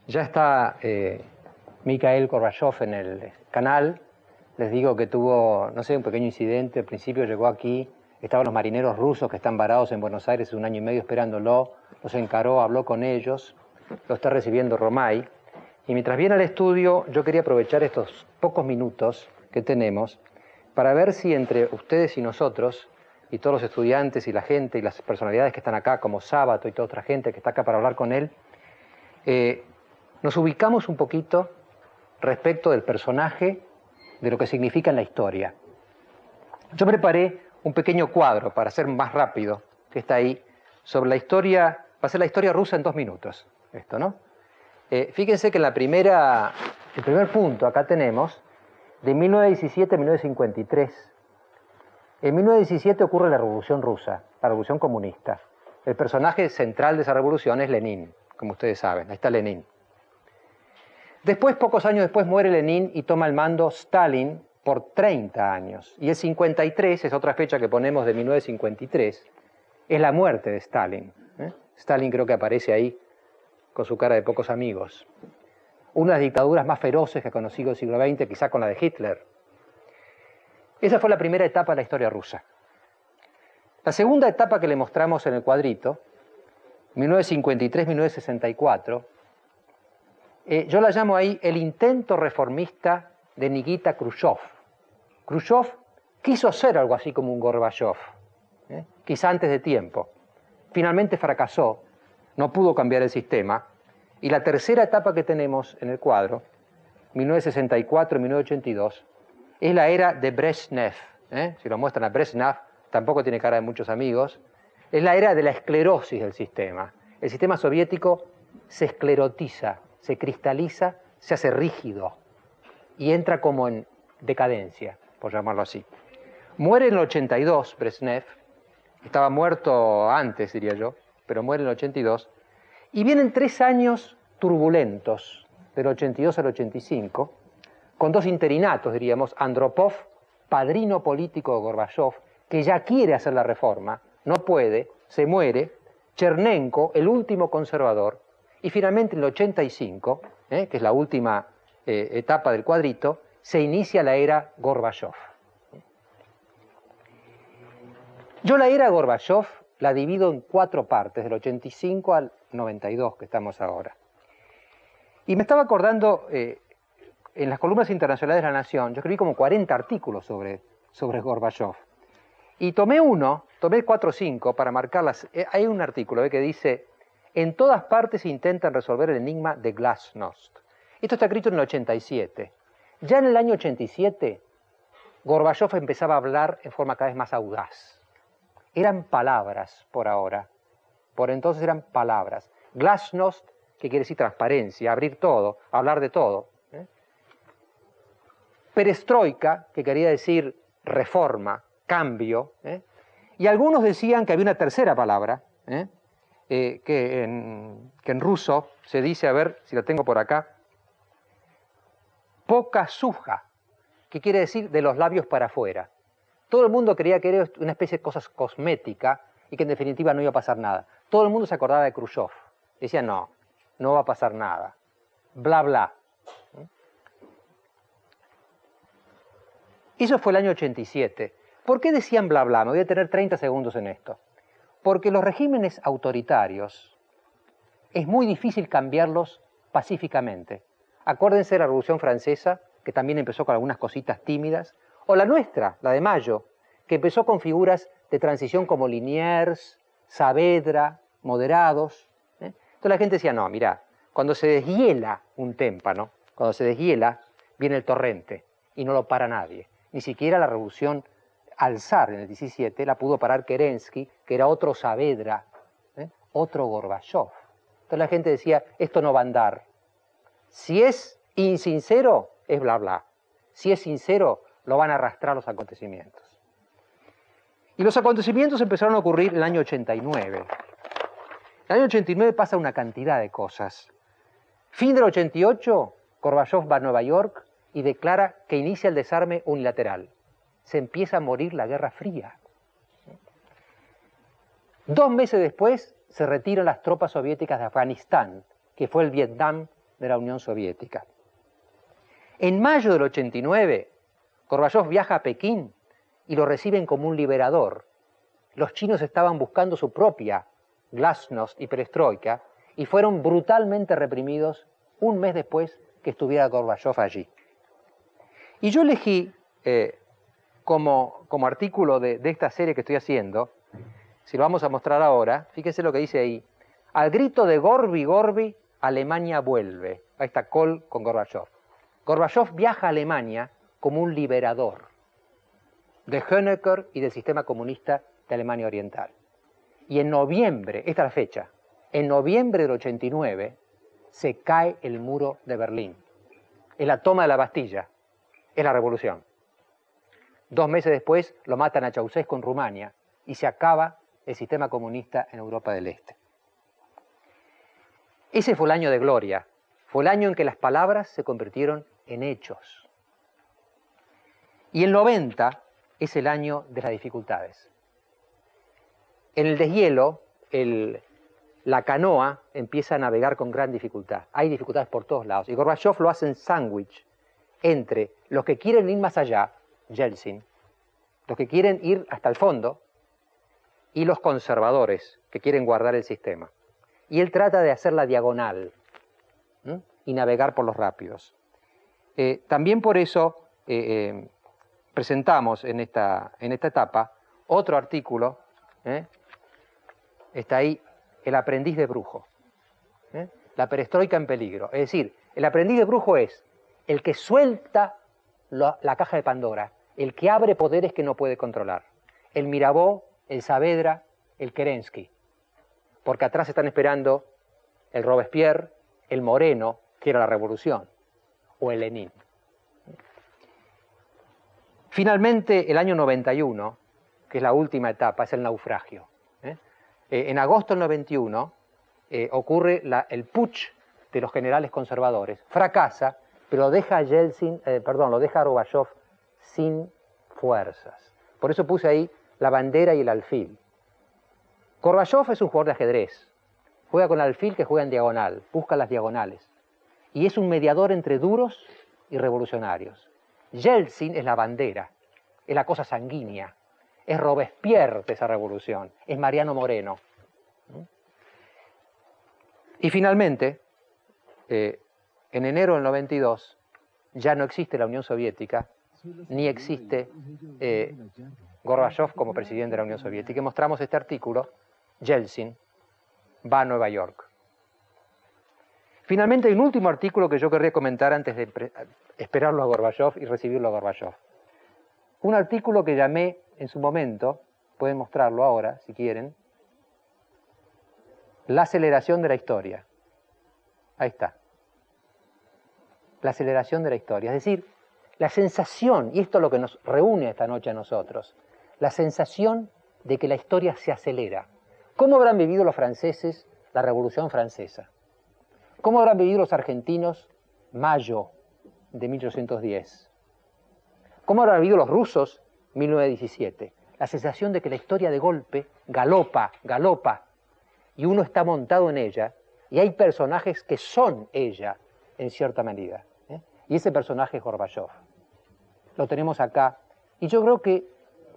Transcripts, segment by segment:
Ya está Mikhail Gorbachev en el canal. Les digo que tuvo, no sé, un pequeño incidente. Al principio llegó aquí, estaban los marineros rusos que están varados en Buenos Aires hace 1 año y medio esperándolo. Los encaró, habló con ellos. Lo está recibiendo Romay. Y mientras viene al estudio, yo quería aprovechar estos pocos minutos que tenemos para ver si entre ustedes y nosotros, y todos los estudiantes y la gente y las personalidades que están acá, como Sábato y toda otra gente que está acá para hablar con él, nos ubicamos un poquito respecto del personaje, de lo que significa en la historia. Yo preparé un pequeño cuadro para hacer más rápido, que está ahí, sobre la historia, va a ser la historia rusa en 2 minutos, esto, ¿no? Fíjense que en el primer punto acá tenemos, de 1917 a 1953. En 1917 ocurre la Revolución Rusa, la Revolución Comunista. El personaje central de esa revolución es Lenin, como ustedes saben, ahí está Lenin. Después, pocos años después, muere Lenin y toma el mando Stalin por 30 años. Y el 53, es otra fecha que ponemos de 1953, es la muerte de Stalin. Stalin creo que aparece ahí con su cara de pocos amigos. Una de las dictaduras más feroces que ha conocido el siglo XX, quizá con la de Hitler. Esa fue la primera etapa de la historia rusa. La segunda etapa que le mostramos en el cuadrito, 1953-1964, yo la llamo ahí el intento reformista de Nikita Khrushchev. Khrushchev quiso ser algo así como un Gorbachev, quizá antes de tiempo. Finalmente fracasó, no pudo cambiar el sistema. Y la tercera etapa que tenemos en el cuadro, 1964-1982, es la era de Brezhnev. Si lo muestran a Brezhnev, tampoco tiene cara de muchos amigos. Es la era de la esclerosis del sistema. El sistema soviético se esclerotiza, se cristaliza, se hace rígido y entra como en decadencia, por llamarlo así. Muere en el 82 Brezhnev, estaba muerto antes, diría yo, pero muere en el 82, y vienen 3 años turbulentos, del 82 al 85, con 2 interinatos, diríamos, Andropov, padrino político de Gorbachev, que ya quiere hacer la reforma, no puede, se muere, Chernenko, el último conservador, y finalmente en el 85, que es la última etapa del cuadrito, se inicia la era Gorbachev. Yo la era Gorbachev la divido en 4 partes, del 85 al 92, que estamos ahora. Y me estaba acordando, en las columnas internacionales de La Nación, yo escribí como 40 artículos sobre Gorbachev. Y tomé 4 o 5 para marcarlas. Hay un artículo que dice: en todas partes intentan resolver el enigma de Glasnost. Esto está escrito en el 87. Ya en el año 87, Gorbachev empezaba a hablar en forma cada vez más audaz. Eran palabras por ahora. Por entonces eran palabras. Glasnost, que quiere decir transparencia, abrir todo, hablar de todo. Perestroika, que quería decir reforma, cambio. Y algunos decían que había una tercera palabra, que en ruso se dice, a ver si la tengo por acá, pokasuja, que quiere decir de los labios para afuera. Todo el mundo creía que era una especie de cosa cosmética y que en definitiva no iba a pasar nada. Todo el mundo se acordaba de Khrushchev. Decía, no va a pasar nada. Bla, bla. Eso fue el año 87. ¿Por qué decían bla, bla? Me voy a tener 30 segundos en esto. Porque los regímenes autoritarios es muy difícil cambiarlos pacíficamente. Acuérdense de la Revolución Francesa, que también empezó con algunas cositas tímidas, o la nuestra, la de Mayo, que empezó con figuras de transición como Liniers, Saavedra, moderados. Entonces la gente decía, no, mirá, cuando se deshiela un témpano, cuando se deshiela, viene el torrente y no lo para nadie. Ni siquiera la revolución al zar en el 17 la pudo parar Kerensky, que era otro Saavedra, otro Gorbachev. Entonces la gente decía, esto no va a andar. Si es insincero, es bla bla. Si es sincero, lo van a arrastrar los acontecimientos. Y los acontecimientos empezaron a ocurrir en el año 89. En el año 89 pasa una cantidad de cosas. Fin del 88, Gorbachev va a Nueva York y declara que inicia el desarme unilateral. Se empieza a morir la Guerra Fría. 2 meses después se retiran las tropas soviéticas de Afganistán, que fue el Vietnam de la Unión Soviética. En mayo del 89, Gorbachov viaja a Pekín y lo reciben como un liberador. Los chinos estaban buscando su propia glasnost y perestroika y fueron brutalmente reprimidos un mes después que estuviera Gorbachov allí. Y yo elegí como artículo de esta serie que estoy haciendo, si lo vamos a mostrar ahora, fíjense lo que dice ahí: al grito de Gorbi, Gorbi, Alemania vuelve. Ahí está Kohl con Gorbachov. Gorbachov viaja a Alemania como un liberador de Honecker y del sistema comunista de Alemania Oriental. Y en noviembre, esta es la fecha, en noviembre del 89 se cae el muro de Berlín. Es la toma de la Bastilla, es la revolución. 2 meses después lo matan a Ceausescu en Rumania y se acaba el sistema comunista en Europa del Este. Ese fue el año de gloria, fue el año en que las palabras se convirtieron en hechos. Y el 90 es el año de las dificultades. En el deshielo, la canoa empieza a navegar con gran dificultad. Hay dificultades por todos lados. Y Gorbachov lo hace en sándwich entre los que quieren ir más allá, Yeltsin, los que quieren ir hasta el fondo, y los conservadores que quieren guardar el sistema. Y él trata de hacer la diagonal y navegar por los rápidos. También por eso presentamos en esta etapa otro artículo, está ahí, El aprendiz de Brujo, la perestroika en peligro. Es decir, el aprendiz de Brujo es el que suelta la caja de Pandora, el que abre poderes que no puede controlar. El Mirabeau, el Saavedra, el Kerensky. Porque atrás están esperando el Robespierre, el Moreno, que era la revolución, o el Lenin. Finalmente, el año 91, que es la última etapa, es el naufragio. En agosto del 91 ocurre el putsch de los generales conservadores. Fracasa, pero lo deja a Gorbachov sin fuerzas. Por eso puse ahí la bandera y el alfil. Gorbachov es un jugador de ajedrez. Juega con el alfil que juega en diagonal, busca las diagonales. Y es un mediador entre duros y revolucionarios. Yeltsin es la bandera, es la cosa sanguínea, es Robespierre de esa revolución, es Mariano Moreno. Y finalmente, en enero del 92, ya no existe la Unión Soviética, ni existe Gorbachov como presidente de la Unión Soviética. Y mostramos este artículo: Yeltsin va a Nueva York. Finalmente hay un último artículo que yo querría comentar antes de esperarlo a Gorbachov y recibirlo a Gorbachov. Un artículo que llamé en su momento, pueden mostrarlo ahora si quieren, La aceleración de la historia. Ahí está. La aceleración de la historia. Es decir, la sensación, y esto es lo que nos reúne esta noche a nosotros, la sensación de que la historia se acelera. ¿Cómo habrán vivido los franceses la Revolución Francesa? ¿Cómo habrán vivido los argentinos mayo de 1810? ¿Cómo habrán vivido los rusos 1917? La sensación de que la historia de golpe galopa, galopa, y uno está montado en ella, y hay personajes que son ella, en cierta medida. Y ese personaje es Gorbachov. Lo tenemos acá. Y yo creo que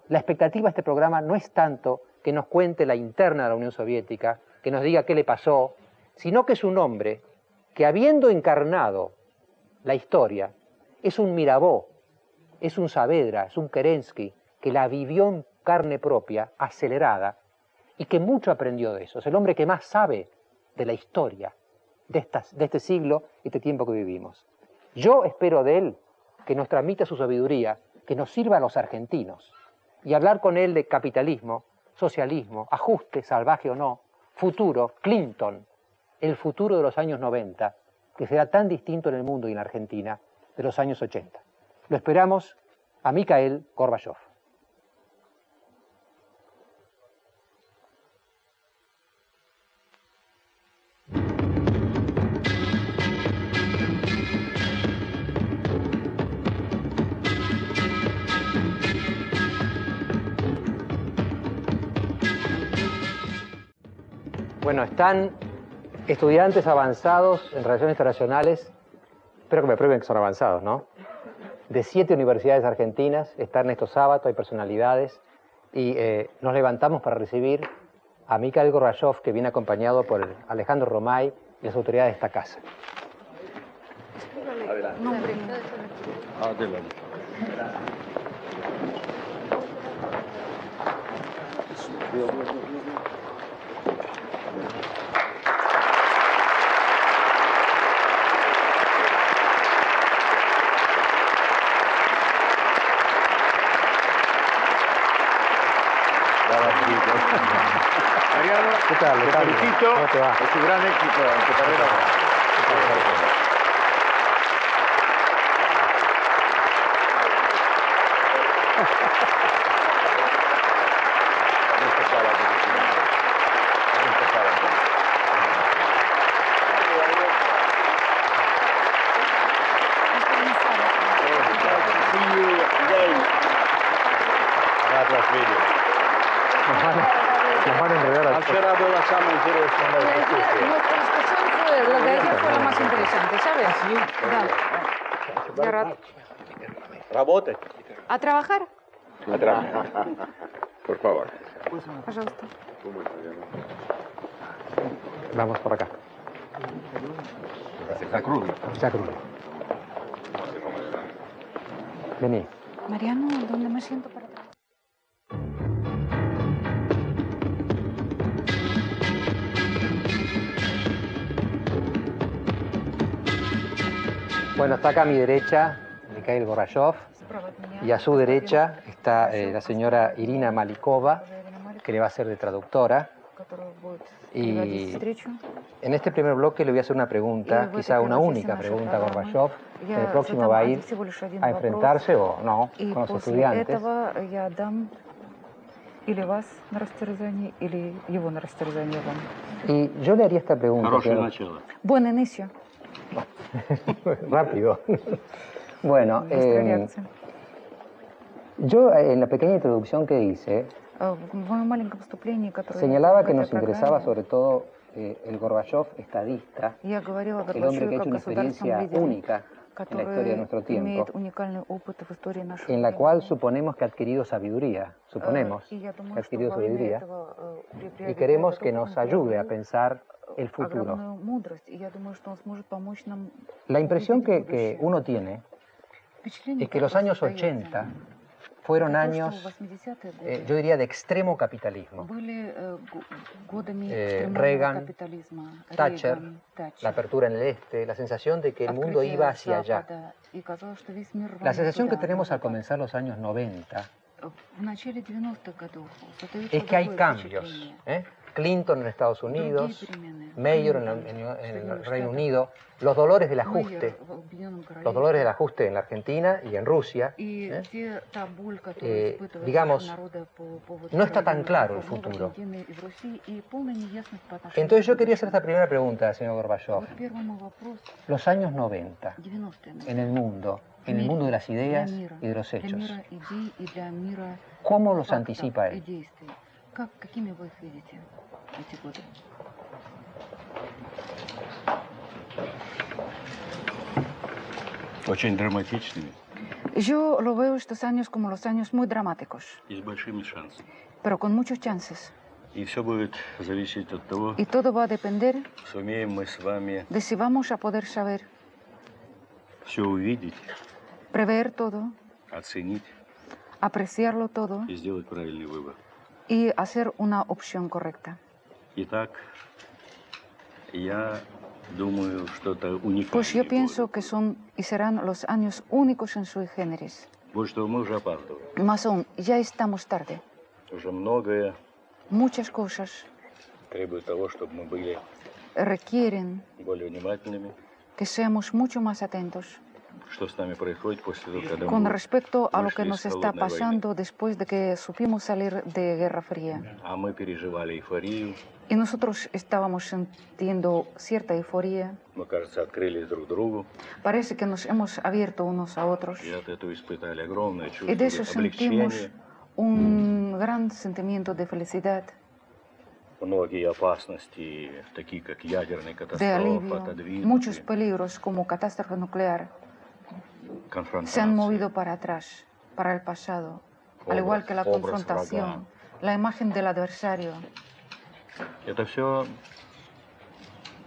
la expectativa de este programa no es tanto que nos cuente la interna de la Unión Soviética, que nos diga qué le pasó, sino que es un hombre que, habiendo encarnado la historia, es un Mirabeau, es un Saavedra, es un Kerensky, que la vivió en carne propia, acelerada, y que mucho aprendió de eso. Es el hombre que más sabe de la historia de este siglo y este tiempo que vivimos. Yo espero de él que nos transmita su sabiduría, que nos sirva a los argentinos, y hablar con él de capitalismo, socialismo, ajuste, salvaje o no, futuro, Clinton, el futuro de los años 90, que será tan distinto en el mundo y en la Argentina de los años 80. Lo esperamos a Mikhail Gorbachov. Bueno, están estudiantes avanzados en relaciones internacionales, espero que me prueben que son avanzados, ¿no? De 7 universidades argentinas, está Ernesto Sábato, hay personalidades, y nos levantamos para recibir a Mikhail Gorbachev, que viene acompañado por Alejandro Romay y las autoridades de esta casa. Nombre. Adelante. Mariano, ¿Qué tal? te felicito. ¿Cómo te va? Es un gran éxito en tu carrera. Nos van a enredar a Nuestra discusión fue, la de ayer fue la más interesante, ¿sabes? Да. Я рад. Работать. ¿A trabajar? Por favor. Пожалуйста. Vamos por acá. Ya crudo. Vení. Mariano, ¿dónde me siento para atrás? Bueno, está acá a mi derecha Mikhail Gorbachev y a su derecha está la señora Irina Malikova, que le va a ser de traductora. Y en este primer bloque le voy a hacer una pregunta, quizá una única pregunta a Gorbachev. En el próximo va a ir a enfrentarse o no con los estudiantes. Или вас на растерзание, или его на растерзание вам. Y yo le haría esta pregunta. Хорошее начало. Buen inicio. Rápido. Bueno, Быстрая реакция. yo en la pequeña introducción que hice, В моем маленьком вступлении, которое señalaba que в этой nos interesaba программе, sobre todo el Gorbachev estadista, я говорила о el hombre que ha Горбачеве hecho как una государственном experiencia лидере, única en la historia de nuestro который имеет tiempo, уникальный опыт в истории нашего en la времени. cual suponemos que ha adquirido sabiduría, suponemos И я que думаю, ha что adquirido во время sabiduría, этого y приобретает queremos этот que опыт, nos он ayude a приобрел pensar el futuro. огромную мудрость, и я думаю, что он сможет помочь нам La impresión увидеть que будущее. uno tiene Впечатление es que los такое años создается. 80 fueron Это то, años, что 80-е годы yo diría, de extremo capitalismo. были годами Reagan, экстремального капитализма. Thatcher, Рейган, la Thatcher, apertura en el este, la sensación de que el mundo открытие iba hacia allá. Запада, и казалось, что весь мир La рванет sensación que туда, tenemos на al запад. comenzar los años 90 В начале 90-х годов создается es que hay другое cambios. впечатление. Clinton en Estados Другие Unidos, перемены. Mayor Клинтон en в el Соединенных Reino Штатах, Unido, los dolores del Майер ajuste, в Объединенном Королевстве. los dolores del ajuste en la Argentina y en Rusia. И та боль, которую испытывают digamos, наши народы по поводу no está tan проведения claro el реформ в futuro. Аргентине и в России, и полная неясность по отношению Entonces yo к quería hacer esta будущему. primera pregunta, señor Gorbachev. Вот первый мой вопрос. Los años 90 90-е. en el mundo de las ideas y de los Для hechos, мира идей и для мира ¿cómo los фактов anticipa и él? действий. Какими вы их видите, эти годы? Очень драматичными Yo lo veo estos años como los años muy dramáticos, и с большими шансами. pero con muchos chances. И все будет зависеть от того, Y todo va a depender сумеем мы с вами de si vamos a poder saber все увидеть, prever todo, оценить apreciarlo todo и сделать правильный выбор. y hacer una opción correcta. Итак, я думаю, что это уникальный Pues yo год. pienso que son y serán los años únicos en sui generis. Вот что мы уже опаздываем. Más aún, ya estamos tarde. Уже многое Muchas cosas требует того, чтобы мы были requieren более внимательными, que seamos mucho más atentos что с нами происходит после того, когда con мы respecto a lo вышли que из nos está холодной войны. pasando después de que supimos salir de Guerra Fría. А мы переживали эйфорию, Y nosotros estábamos sintiendo cierta euforia. мы, кажется, открылись друг другу, Parece que nos hemos abierto unos a otros. и от этого испытали огромное чувство Y de eso sentimos облегчения. un gran sentimiento de felicidad. Многие опасности, такие как ядерная de катастрофа, alivio, muchos отодвинуты, peligros como catástrofe nuclear se han конфронтация, movido para atrás, para el pasado, al igual que la obraz confrontación, врага. la imagen del adversario. Это все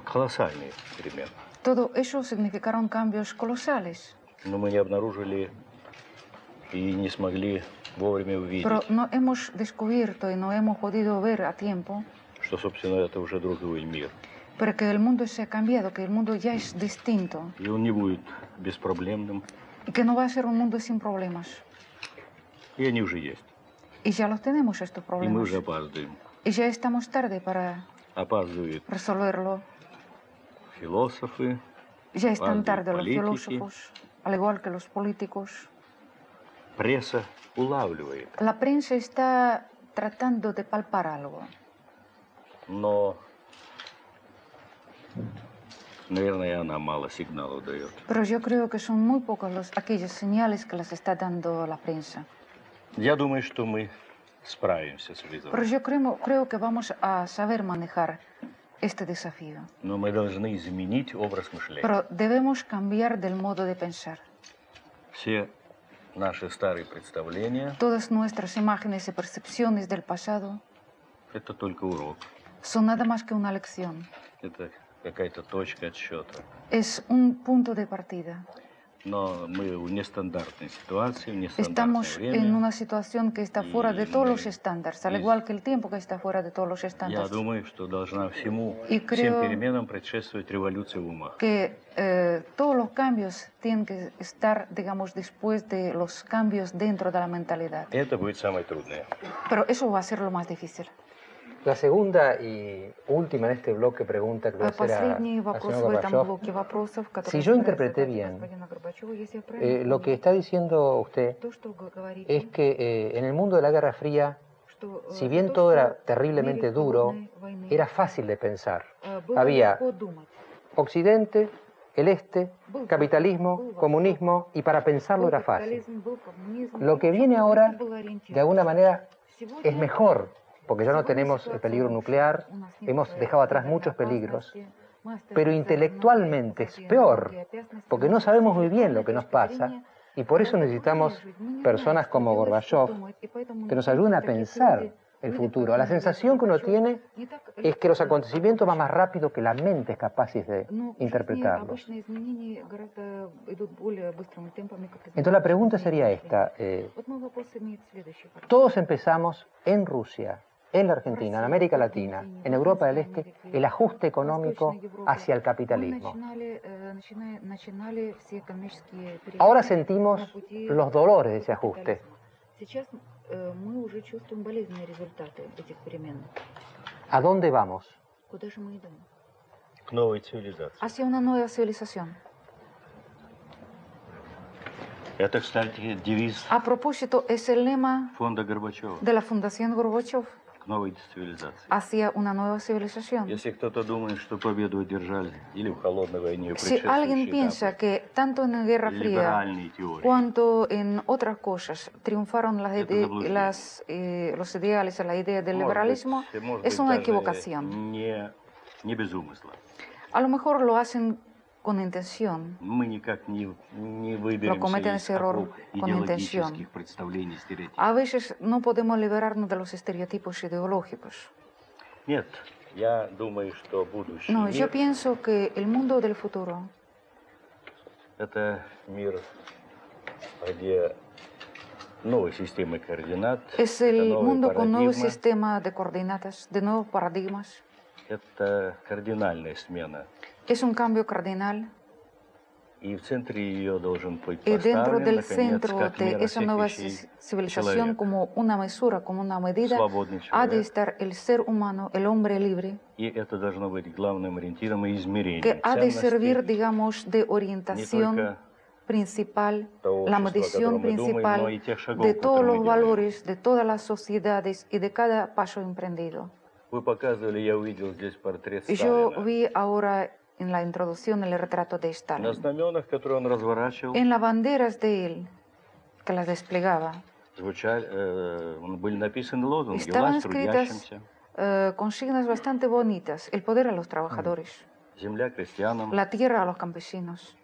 колоссальные перемены. Todo eso significaron cambios colosales, Но мы не обнаружили и не смогли вовремя увидеть, pero no hemos descubierto y no hemos podido ver a tiempo, что, собственно, это уже другой мир. pero que el mundo se ha cambiado, que el mundo ya es distinto И он не будет беспроблемным, y que no va a ser un mundo sin problemas. и они уже есть. Y ya los tenemos estos И мы problemas. уже опаздываем. Y ya estamos tarde para Опаздывают resolverlo. философы, Ya están Опаздывают tarde los политики. filósofos, al igual que los políticos. пресса улавливает. La prensa está tratando de palpar algo, Но, наверное, она мало сигналов дает. pero yo creo que son muy pocos aquellas señales que las está dando la prensa. Я думаю, что мы справимся с Pero вызовом. yo creo que vamos a saber manejar este desafío. Но мы должны изменить образ мышления. Pero debemos cambiar del modo de pensar. Все наши старые представления Todas nuestras imágenes y percepciones del pasado – это только урок. son nada más que una lección. Это какая-то точка отсчета. Es un punto de partida. Но мы в нестандартной ситуации, в нестандартное Estamos en время. una situación que está fuera de todos los estándares, al igual que el tiempo que está fuera de todos los Я estándares. думаю, что должна всем И creo переменам предшествовать революция в умах. Que todos los cambios tienen que estar, digamos, después de los cambios dentro de la mentalidad. Это будет самое трудное. Pero eso va a ser lo más difícil. La segunda y última en este bloque pregunta que voy a hacer Последний al вопрос señor в этом Gorbachev. блоке вопросов, Si который yo собирается interpreté задать bien, господину Горбачеву, если я правильно lo que понял, está diciendo usted то, что вы говорите, es que en el mundo de la Guerra Fría, что, si bien то, todo что era в terriblemente мире duro, холодной войны, era fácil de pensar. было Había легко думать. Occidente, el Este, capitalismo, comunismo, y para pensarlo Был era fácil. капитализм, был коммунизм, Lo que в viene общем-то, ahora, это было ориентировано. de alguna manera, Сегодня es mejor, porque ya no Según la tenemos el situación peligro nuclear, у нас нет hemos dejado atrás ядерной muchos peligros, опасности, мы остаемся pero на intelectualmente es опасности, peor, и опасности porque no нашей sabemos muy bien lo que nos интеллектуальной pasa, точки зрения. y por eso necesitamos personas como Gorbachev que nos ayuden a pensar el futuro. La sensación que uno tiene es que los acontecimientos van más rápido que la mente es capaz de interpretarlos. Entonces la pregunta sería esta. Todos empezamos en Rusia, en la Argentina, en América Latina, en Europa del Este, el ajuste económico hacia el capitalismo. Ahora sentimos los dolores de ese ajuste. Сейчас мы уже чувствуем болезненные результаты этих перемен. ¿A dónde vamos? Куда же мы идем? К новой цивилизации. Hacia una nueva civilización. Это, кстати, девиз A propósito, es el lema фонда Горбачева. de la Fundación Gorbachev К новой цивилизации. hacia una nueva civilización. Если кто-то думает, что победу одержали или в холодной войне, Si alguien piensa que tanto en la Guerra Fría либеральные теории, cuanto en otras cosas triunfaron los ideales, la idea del liberalismo, es una equivocación. не без умысла. A lo mejor lo hacen con intención, Мы никак не Lo выберемся cometen из ese error оков con intención. идеологических представлений, стереотипов. A veces no podemos liberarnos de los estereotipos ideológicos. Нет, я думаю, что будущий No, yo мир pienso que el mundo del futuro – это мир, где новая система координат, es это el новые mundo con nuevo парадигмы, sistema de coordenadas, de nuevos paradigmas. это кардинальная смена. Es un cambio cardinal И в центре ее должен быть y dentro поставлен, del наконец, centro как de мера esa всех nueva вещей, civilización человек, como una mesura, como una medida, свободный ha de человек. estar el ser humano, el hombre libre, И это должно быть главным ориентиром и измерением que ha de ценностей servir, digamos, de не orientación только principal, того la общества, о котором medición мы думаем, но principal и тех шагов, de которые todos мы los делаем. valores, de todas las sociedades y de cada paso emprendido. Вы показывали, я увидел здесь портрет Yo Сталина. vi ahora en la introducción el retrato de На Stalin. знаменах, которые он разворачивал, En las banderas de él, que las desplegaba, были написаны лозунги estaban «Власть escritas трудящимся». consignas bastante bonitas. El poder a los trabajadores, земля крестьянам, la tierra a los campesinos,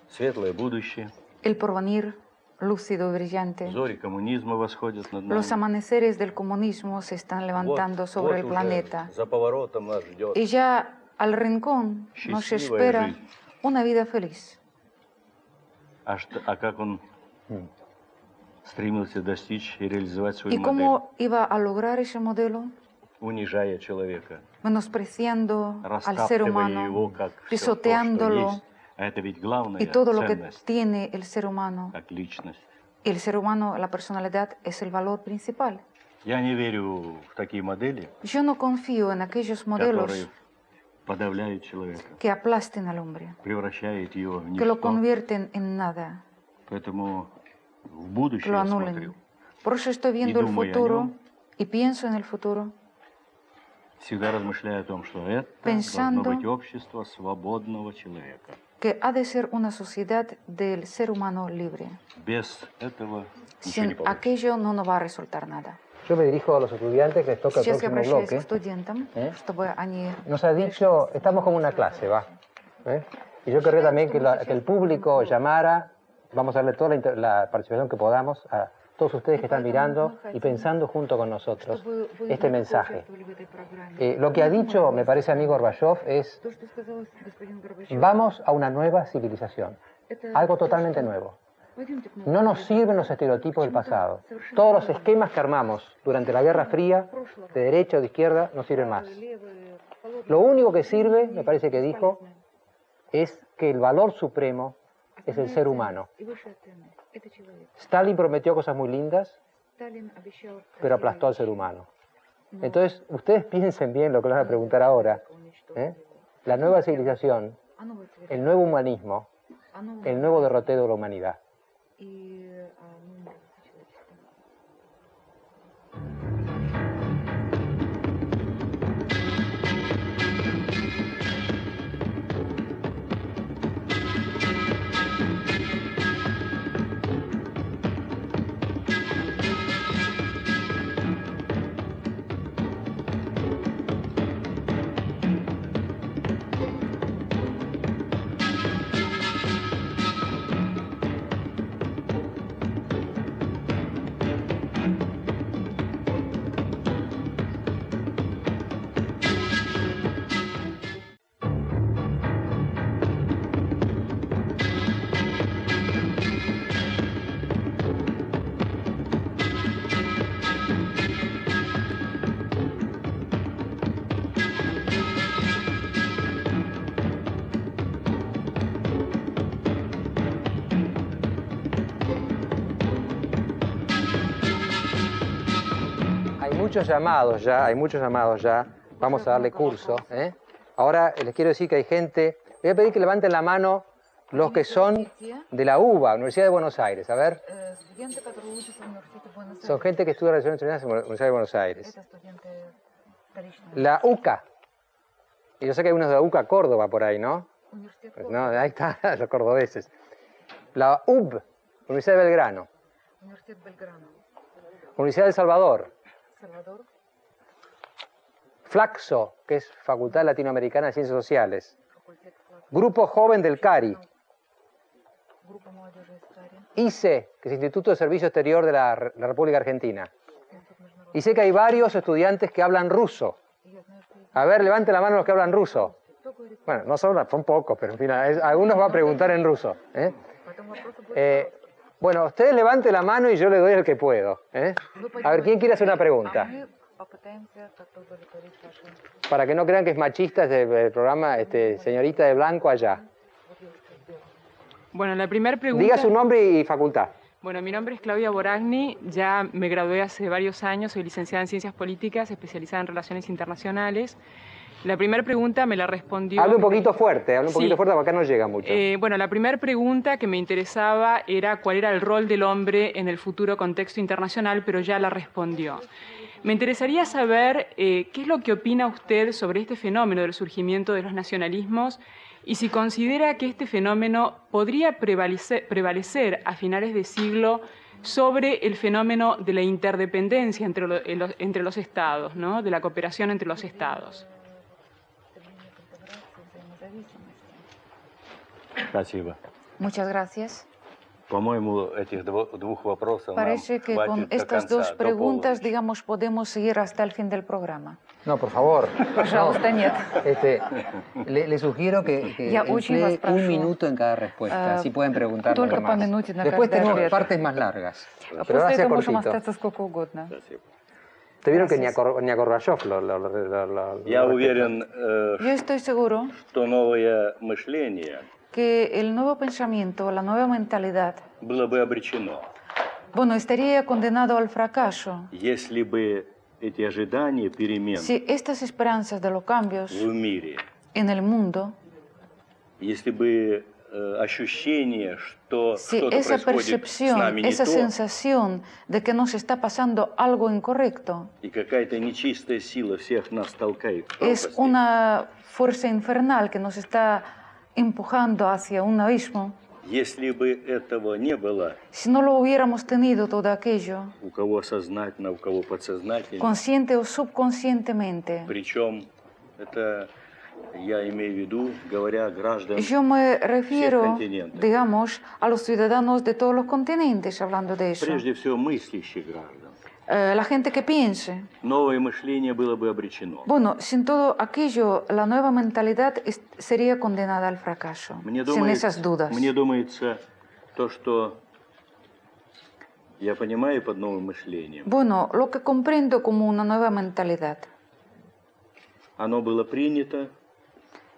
светлое будущее, el porvenir lúcido y brillante. зори коммунизма восходят над Los нами. amaneceres del comunismo se están levantando sobre el уже planeta. за поворотом нас ждет Y ya al rincón nos Счастливая espera жизнь. una vida feliz. А как он стремился достичь и реализовать свою ¿Y модель, cómo iba a lograr ese modelo? унижая человека, Menospreciando al ser растаптывая humano, его как все то, что pisoteándolo, есть. А это ведь главная y todo lo que ценность, tiene el ser humano. как личность. Y el ser humano, la personalidad, es el valor principal. Я не верю в такие модели, Yo no confío en aquellos которые modelos подавляют человека, que aplasten al hombre, превращают его в que lo ничто. convierten en nada, Поэтому в que будущее lo я anulen. смотрю, Por eso estoy viendo el думаю о futuro нем. y pienso en el futuro, всегда размышляя о том, что это Pensando- должно быть общество свободного человека. que ha de ser una sociedad del ser humano libre. Без этого ничего не Sin получится. aquello no nos va a resultar nada. Yo me dirijo a los estudiantes que les toca el Сейчас я próximo обращаюсь к bloque. студентам, чтобы они... Nos ha dicho, estamos como una clase, ¿va? Y yo querría también que el público llamara, vamos a darle toda la participación que podamos a todos ustedes que están mirando y pensando junto con nosotros este mensaje. Lo que ha dicho, me parece a mí Gorbachov, es vamos a una nueva civilización, algo totalmente nuevo. No nos sirven los estereotipos del pasado. Todos los esquemas que armamos durante la Guerra Fría, de derecha o de izquierda, no sirven más. Lo único que sirve, me parece que dijo, es que el valor supremo es el ser humano. Stalin prometió cosas muy lindas, pero aplastó al ser humano. Entonces, ustedes piensen bien lo que les van a preguntar ahora. La nueva civilización, el nuevo humanismo, el nuevo derrotero de la humanidad. Hay muchos llamados ya, vamos a darle curso. Ahora les quiero decir que hay gente, voy a pedir que levanten la mano los que son de la UBA, Universidad de Buenos Aires, a ver. Son gente que estudia Relaciones Internacionales en la Universidad de Buenos Aires. La UCA, y yo sé que hay unos de la UCA Córdoba por ahí, ¿no? Pues no, ahí están los cordobeses. La UB, Universidad de Belgrano. Universidad del Salvador. Flaxo, que es Facultad Latinoamericana de Ciencias Sociales. Grupo Joven del CARI. ICE, que es Instituto de Servicio Exterior de la República Argentina. Y sé que hay varios estudiantes que hablan ruso. A ver, levante la mano los que hablan ruso. Bueno, no son pocos, pero en fin, algunos va a preguntar en ruso. Bueno, ustedes levanten la mano y yo le doy el que puedo. A ver, ¿quién quiere hacer una pregunta? Para que no crean que es machista el programa, señorita de blanco allá. Bueno, la primera pregunta... Diga su nombre y facultad. Bueno, mi nombre es Claudia Boragni, ya me gradué hace varios años, soy licenciada en Ciencias Políticas, especializada en Relaciones Internacionales. La primera pregunta me la respondió... Hable un poquito fuerte, Sí. Porque acá no llega mucho. Bueno, la primera pregunta que me interesaba era cuál era el rol del hombre en el futuro contexto internacional, pero ya la respondió. Me interesaría saber qué es lo que opina usted sobre este fenómeno del surgimiento de los nacionalismos y si considera que este fenómeno podría prevalecer a finales de siglo sobre el fenómeno de la interdependencia entre los estados, ¿no? De la cooperación entre los estados. Спасибо. Muchas gracias. По-моему, этих двух вопросов Parece que con estas dos preguntas, digamos, podemos seguir hasta el fin del programa. No, por favor. Пожалуйста, нет. Le sugiero que Я очень вас emplee прошу. un minuto en cada respuesta. Así pueden preguntar los Только по demás. минуте на Después каждый tenemos ответ. partes más largas. А Pero ahora после sea этого можем cortito. остаться сколько угодно. Спасибо. Te vieron que ni a, Gracias. ni a Gorbachev lo Я respetan. уверен, Yo estoy seguro что новое мышление que el nuevo pensamiento, la nueva mentalidad, было бы обречено, bueno, estaría condenado al fracaso если бы эти ожидания перемен si estas esperanzas de los cambios в мире, en el mundo, если бы ощущение, что si что-то esa происходит с percepción, нами не esa то, sensación de que nos está pasando algo incorrecto, и какая-то нечистая сила всех нас толкает в es пропасть, una fuerza infernal que nos está empujando hacia un abismo, если бы этого не было, si no lo hubiéramos tenido todo aquello, у кого сознательно, у кого подсознательно, consciente o subconscientemente, причем это я имею в виду, говоря гражданам yo me refiero, continentes. digamos, a los ciudadanos de todos los continentes, hablando de eso. прежде всего мыслящих граждан, La gente que piense. новое мышление было бы обречено. Bueno, sin todo aquello, la nueva mentalidad sería condenada al fracaso, sin esas dudas. Мне думается, то, что я понимаю под новым мышлением, Bueno, lo que comprendo como una nueva mentalidad, оно было принято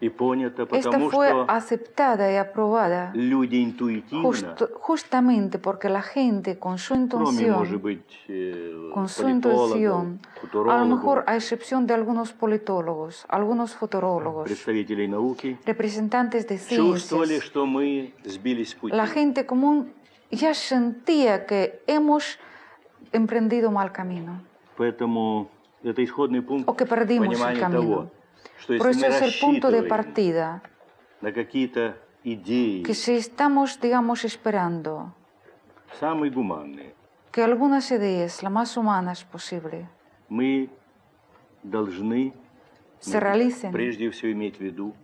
и понято, esta потому fue что aceptada y aprobada люди интуитивно, justamente porque la gente con su кроме, может intuición, быть, con su политологов, intuición, a lo футурологов, mejor a excepción de algunos politólogos, algunos futurólogos, представителей науки, representantes de чувствовали, ciencias, что мы сбились с пути. la gente común ya sentía que hemos emprendido mal camino Поэтому это исходный пункт o que perdimos el понимания camino. того, что Por если eso мы es el punto de рассчитываем partida, на какие-то идеи, que si estamos, digamos, esperando самые гуманные, que algunas ideas, las más humanas posible, мы должны se realicen, прежде всего иметь в виду,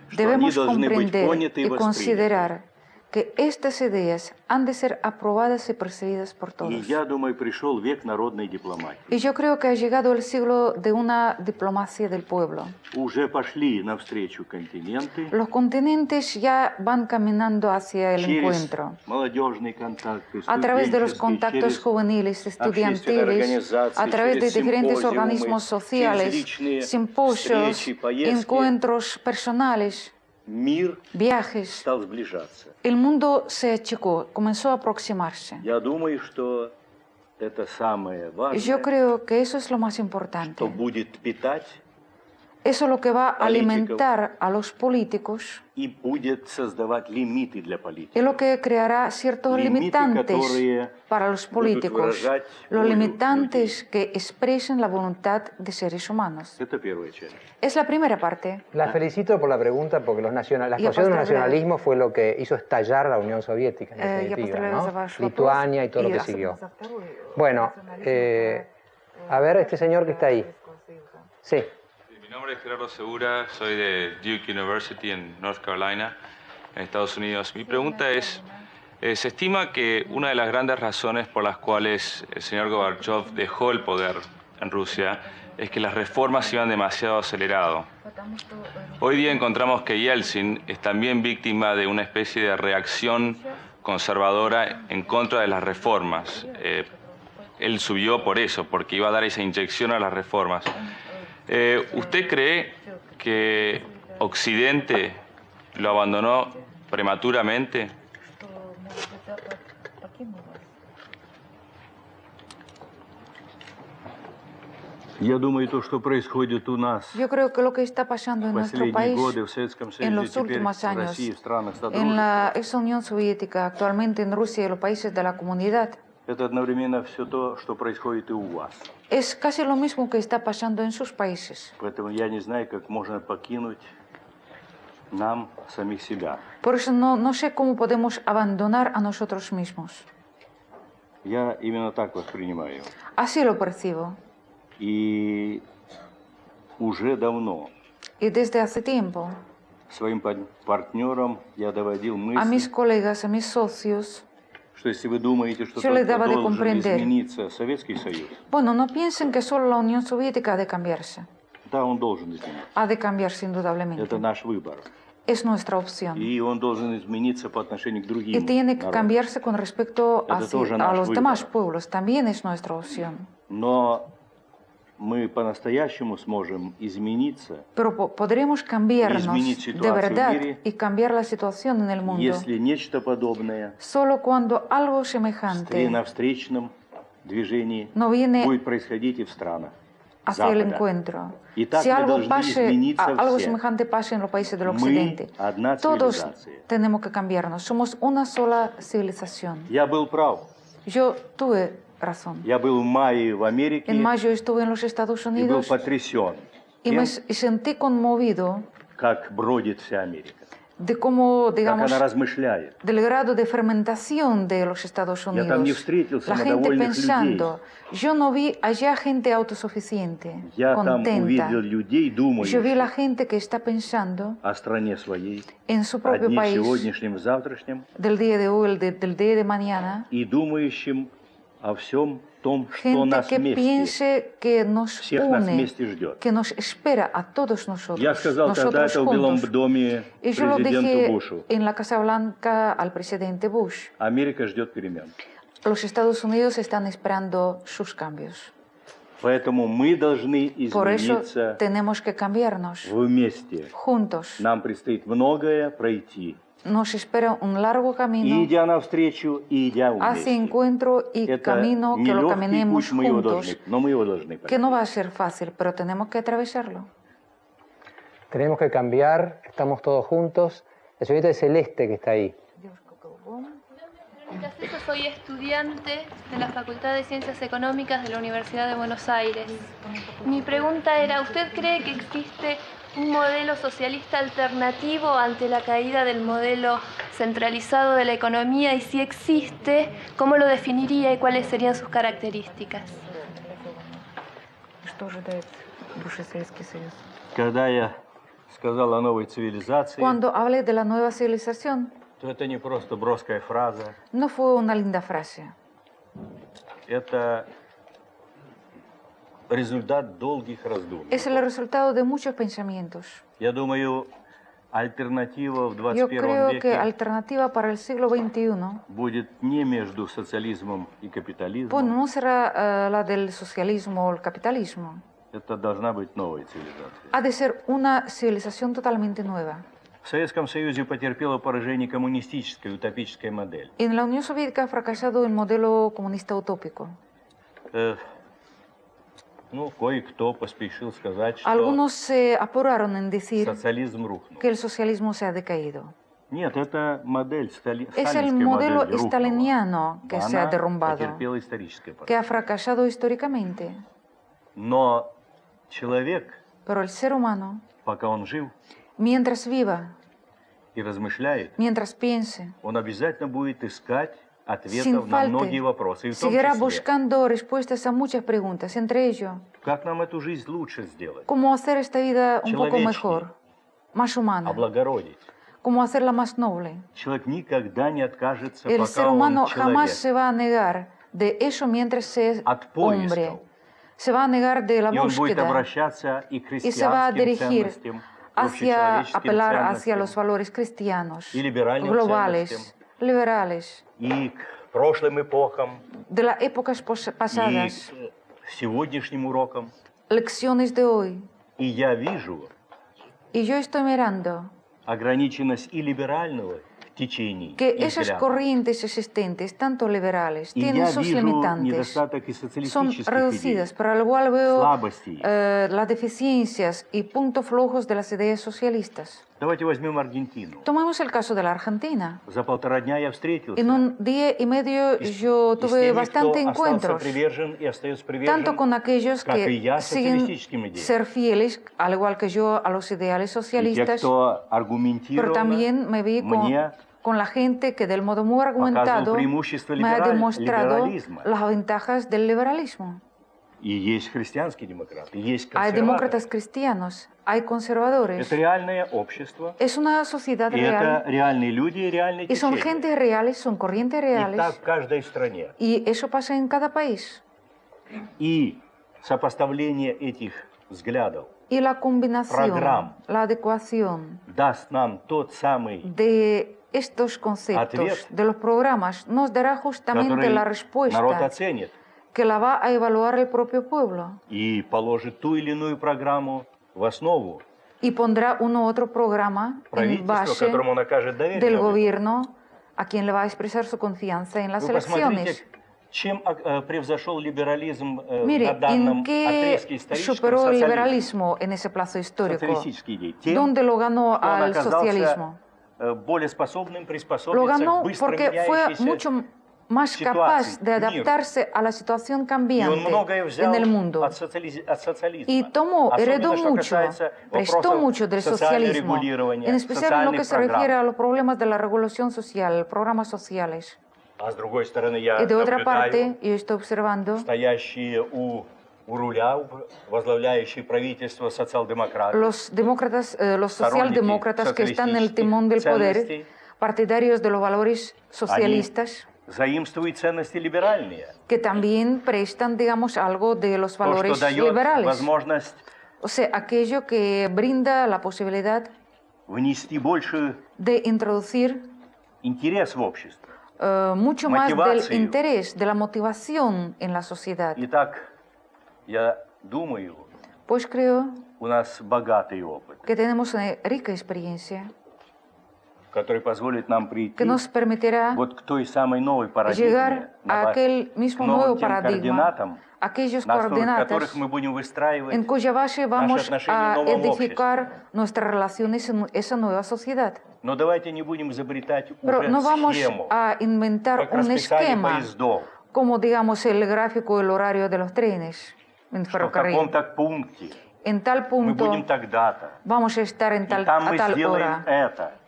что они debemos должны быть comprender поняты и y восприняты. considerar que estas ideas han de ser aprobadas y percibidas por И todos. я думаю, пришел век народной дипломатии. Y yo creo que ha llegado el siglo de una diplomacia del pueblo. Уже пошли навстречу континенты Los continentes ya van caminando hacia el через encuentro. молодежные контакты, A través de los студенческие, contactos через juveniles, общественные estudiantiles, организации, a través de через diferentes симпозиумы, organismos через sociales, личные simposios, встречи, поездки. encuentros personales, Мир viajes. стал сближаться. El mundo se achicó, comenzó a aproximarse. Я думаю, что это самое важное, Yo creo que eso es lo más importante. что будет питать Eso es lo que va a alimentar a los políticos и будет создавать лимиты для политики. es lo que creará ciertos limitantes para los políticos, los limitantes que expresen la voluntad de seres humanos. Это первая часть. Es la primera parte. La felicito por la pregunta porque la explosión de los поздравляю. nacionalismos fue lo que hizo estallar la Unión Soviética, en Я definitiva, поздравляю за ¿no? ваш Lituania y вопрос. todo lo que особенно siguió. за второй. Bueno, a ver, este señor que está ahí. Sí. Mi nombre es Gerardo Segura, soy de Duke University en North Carolina, en Estados Unidos. Mi pregunta es, se estima que una de las grandes razones por las cuales el señor Gorbachev dejó el poder en Rusia es que las reformas iban demasiado acelerado. Hoy día encontramos que Yeltsin es también víctima de una especie de reacción conservadora en contra de las reformas. Él subió por eso, porque iba a dar esa inyección a las reformas. ¿Usted cree que Occidente lo abandonó prematuramente? Я думаю, то, что происходит у нас Yo creo que lo que está pasando en в nuestro последние país, годы в Советском en Союзе, los теперь últimos в años, России, в странах en Содружества, la ex Unión Soviética, actualmente en Rusia y los países de la comunidad, это одновременно все то, что происходит и у вас. es casi lo mismo que está pasando en sus países. Поэтому я не знаю, как можно покинуть нам самих себя. Por eso no sé cómo podemos abandonar a nosotros mismos. Я именно так воспринимаю. Así lo percibo. И уже давно Y desde hace tiempo своим партнерам я доводил a mis мысль, colegas, a mis socios, что если вы думаете, что yo les только daba de должен comprender. измениться Советский Союз, Bueno, no piensen que solo la Unión Soviética ha de cambiarse. да, он должен измениться. Ha de cambiarse indudablemente. Это наш выбор. Es nuestra opción. И он должен измениться по отношению к другим Y tiene que народам. cambiarse con respecto Это тоже a наш los выбор. demás pueblos. También es nuestra opción. Но мы по-настоящему сможем измениться, Pero podremos cambiarnos Изменить de ситуацию в verdad мире, y cambiar la situación en el mundo если нечто подобное solo cuando algo в semejante навстречном движении no viene будет происходить и в странах hacia el Запада. encuentro. Y так Si мы algo, должны измениться algo все. semejante pase en los países del Мы occidente, одна todos цивилизация. tenemos que cambiarnos. Somos una sola civilización. Я был прав. Yo tuve razón. Я был в мае в Америке En mayo estuve en los Estados и был Unidos потрясен y тем, me sentí conmovido как бродит вся Америка, de cómo, как digamos, она размышляет. del grado de fermentación de los Estados Я там не Unidos. встретил La gente самодовольных pensando. Yo no vi allá gente autosuficiente, Я там contenta. увидел людей, Yo vi la думающих gente que está pensando о стране своей, en su о propio дне país, сегодняшнем, завтрашнем, del día de hoy, del día de mañana. и думающим о всем том, что Gente нас que вместе, piense que nos всех нас une, вместе ждет. que nos espera a todos nosotros, Я сказал тогда nosotros это в Белом juntos. доме Y yo lo президенту dije Бушу. en la Casa Blanca al presidente Bush. Америка ждет перемен. Los Estados Unidos están esperando sus cambios. Поэтому мы должны Por eso измениться tenemos que cambiarnos вместе. juntos. Нам предстоит многое пройти. Nos espera un largo И camino идя навстречу, и идя hacia вместе. encuentro y Это camino que lo нелегкий caminemos путь, мы его juntos, должны, но мы его должны que no пройти. va a ser fácil, pero tenemos que atravesarlo. Tenemos que cambiar, estamos todos juntos. La señorita de Celeste que está ahí. Yo soy estudiante de la Facultad de Ciencias Económicas de la Universidad de Buenos Aires. Mi pregunta era, ¿usted cree que existe un modelo socialista alternativo ante la caída del modelo centralizado de la economía? Y si existe, ¿cómo lo definiría y cuáles serían sus características? Когда я сказал о новой цивилизации, Cuando hablé de la nueva civilización, то это не просто броская фраза, no fue una linda frase. это результат долгих раздумий. Es el resultado de muchos pensamientos. Я думаю, альтернатива в Yo 21 creo que веке alternativa para el siglo XXI, будет не между социализмом и капитализмом. bueno, no será la del socialismo o el capitalismo. Это должна быть новая цивилизация. Ha de ser una civilización totalmente nueva. В Советском Союзе потерпела поражение коммунистическая утопическая модель. En la Unión Soviética ha fracasado el modelo comunista utópico. Кое-кто поспешил сказать, что Algunos se apuraron en decir социализм рухнул. que el socialismo se ha decaído. Нет, это модель, Es el сталинская modelo модель рухнула. staliniano que se ha Она derrumbado, потерпела историческое que поражение. ha fracasado históricamente. Но человек, Pero el ser humano, пока он жив mientras viva, и размышляет, mientras piense, он обязательно будет искать sin ответов на многие falta, вопросы. И в том seguirá числе, buscando respuestas a muchas preguntas, entre ellos, как нам эту жизнь лучше сделать, cómo hacer esta vida un poco Человечней. mejor, más humana, облагородить. cómo hacerla más noble. Человек никогда не откажется, El пока ser humano он jamás человек. se va a negar de eso mientras es От hombre. поисков. Se va a negar de la И он будет búsqueda обращаться и к y se va a христианским dirigir ценностям, hacia общечеловеческим apelar hacia ценностям, los valores cristianos, y liberальным globales, ценностям. liberales, и к прошлым эпохам, de las épocas и pasadas, к сегодняшним урокам. lecciones de hoy. И я вижу Y yo estoy mirando ограниченность и либерального течений, que и esas взглядов. corrientes existentes, tanto liberales, И tienen я sus вижу limitantes, недостаток и son социалистических reducidas, идей, para lo cual veo слабостей. las deficiencias y puntos flojos de las ideas socialistas. Давайте возьмем Аргентину. Tomemos el caso de la Argentina. За 1,5 дня я встретился. En un día y medio yo tuve bastante encuentros, tanto con aquellos que siguen ser fieles, al igual que yo, a los ideales socialistas, pero también me vi con la gente que del modo muy argumentado me ha demostrado las ventajas del liberalismo. Hay demócratas cristianos, hay conservadores. Es una sociedad real. Y son gentes reales, son corrientes reales. Y eso pasa en cada país. Y la combinación, la adecuación de estos conceptos, de los programas, nos dará justamente la respuesta que la va a evaluar el propio pueblo. Y pondrá uno u otro programa en base del gobierno a quien le va a expresar su confianza en las elecciones. Mire, ¿en qué superó el liberalismo en ese plazo histórico? ¿Dónde lo ganó al socialismo? Lo ganó porque fue mucho más capaz de adaptarse a la situación cambiante en el mundo. Y heredó mucho, prestó mucho del socialismo, en especial en lo que se refiere a los problemas de la regulación social, programas sociales. Y de otra parte, yo estoy observando los socialdemócratas que están en el timón del poder, partidarios de los valores socialistas, que también prestan, digamos, algo de los valores liberales. O sea, aquello que brinda la posibilidad de introducir mucho más del interés, de la motivación en la sociedad. Pues creo que tenemos una rica experiencia que nos permitirá llegar a aquel mismo nuevo paradigma, aquellos coordenadas en cuya base vamos a edificar nuestras relaciones en esa nueva sociedad. Pero no vamos a inventar un esquema como, digamos, el gráfico, el horario de los trenes en ferrocarril. En tal punto vamos a estar a tal hora.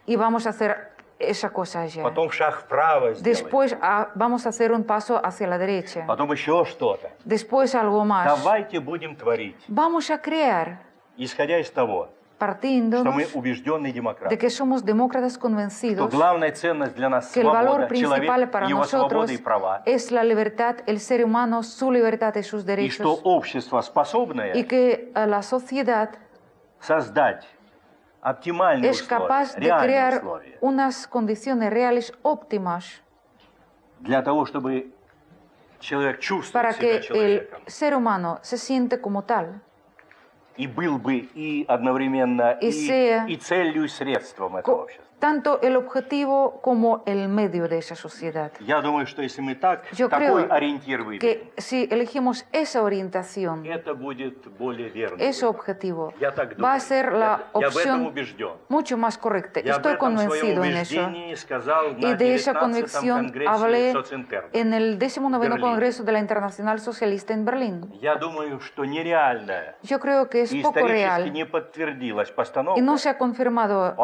Y vamos a hacer esa cosa allá. Después vamos a hacer un paso hacia la derecha. Después algo más. Vamos a crear, partiéndonos de que somos demócratas convencidos, que el valor principal para nosotros es la libertad, el ser humano, su libertad y sus derechos. Y que la sociedad es capaz de crear unas condiciones reales óptimas para que el ser humano se siente como tal y sea tanto el objetivo como el medio de esa sociedad. Yo creo que si elegimos esa orientación, ese objetivo, va a ser la opción mucho más correcta. Estoy convencido en eso. Y de esa convicción hablé en el 19º Congreso de la Internacional Socialista en Berlín. Yo creo que es poco real y no se ha confirmado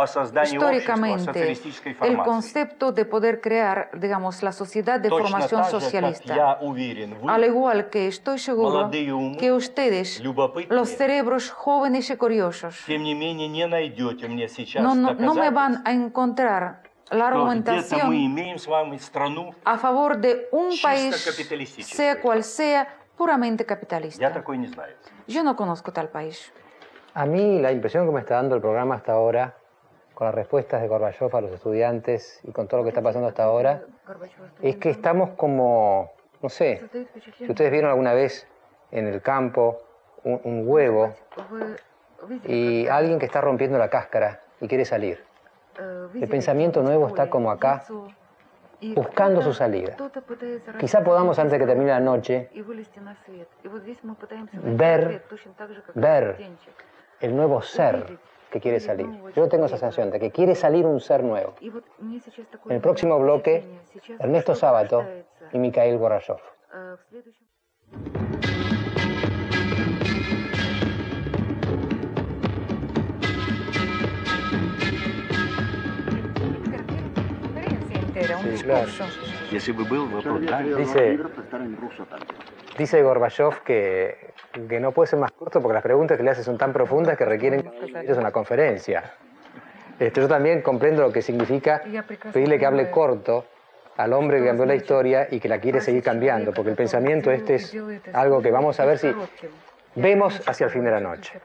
históricamente el concepto de poder crear, digamos, la sociedad de formación socialista. Al igual que estoy seguro que ustedes, los cerebros jóvenes y curiosos, no me van a encontrar la argumentación a favor de un país, sea cual sea, puramente capitalista. Yo no conozco tal país. A mí la impresión que me está dando el programa hasta ahora, con las respuestas de Gorbachev a los estudiantes y con todo lo que está pasando hasta ahora, es que estamos como, no sé, si ustedes vieron alguna vez en el campo un huevo y alguien que está rompiendo la cáscara y quiere salir. El pensamiento nuevo está como acá, buscando su salida. Quizá podamos, antes de que termine la noche, ver el nuevo ser que quiere salir. Yo tengo esa sensación de que quiere salir un ser nuevo. En el próximo bloque, Ernesto Sábato y Mikhail Gorbachev. Sí, claro. Dice Gorbachev que no puede ser más corto porque las preguntas que le hace son tan profundas que requieren una conferencia. Yo también comprendo lo que significa pedirle que hable corto al hombre que cambió la historia y que la quiere seguir cambiando, porque el pensamiento es algo que vamos a ver si vemos hacia el fin de la noche.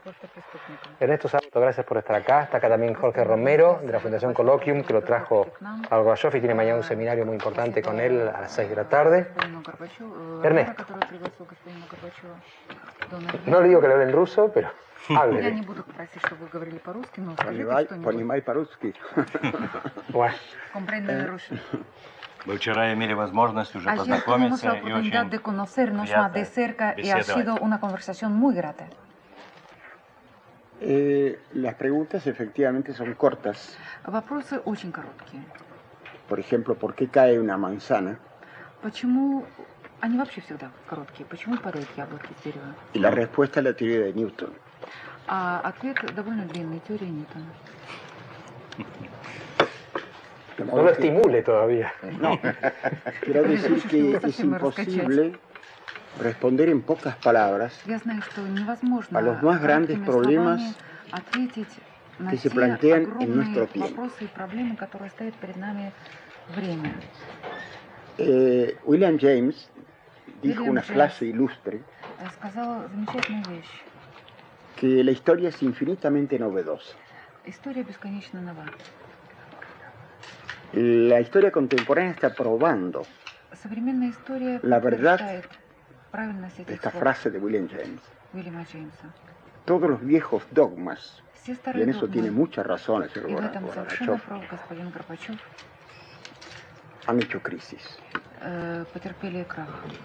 Ernesto Sábato, gracias por estar acá. Está acá también Jorge Romero, de la Fundación Colloquium, que lo trajo a Gorbachev y tiene mañana un seminario muy importante con él a las 6 de la tarde. Ernesto. No le digo que le hable en ruso, pero hable. Понимай по-русски. Bueno. Мы вчера имели возможность уже познакомиться и очень приятно беседовать. Las preguntas efectivamente son cortas. Вопросы очень короткие. Por ejemplo, ¿por qué cae una manzana? Почему они вообще всегда короткие? Почему падают яблоки с дерева? Y la respuesta es la teoría de Newton. А ответ довольно длинный, теория Ньютона. No lo estimule todavía. No, quiero decir que es imposible responder en pocas palabras a los más grandes problemas que se plantean en nuestro tiempo. William James dijo una frase ilustre que la historia es infinitamente novedosa. La historia contemporánea está probando la verdad de esta frase de William James. Todos los viejos dogmas, y en eso tiene mucha razón el señor Gorbachev, han hecho crisis.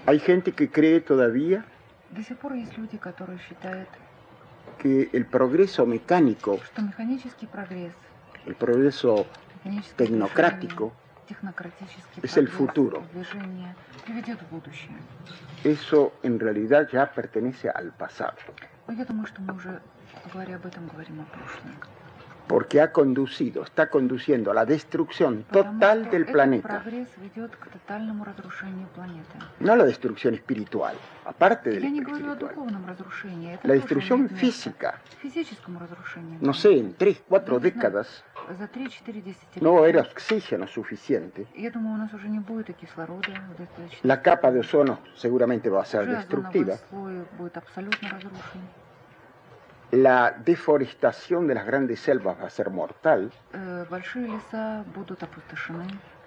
Hay gente que cree todavía que el progreso mecánico, el progreso tecnocrático, es el futuro. Eso en realidad ya pertenece al pasado. Porque está conduciendo a la destrucción total del planeta. No a la destrucción espiritual, aparte de la espiritual. La destrucción física. No sé, en 3-4 décadas no va a haber oxígeno suficiente. La capa de ozono seguramente va a ser destructiva. La deforestación de las grandes selvas va a ser mortal.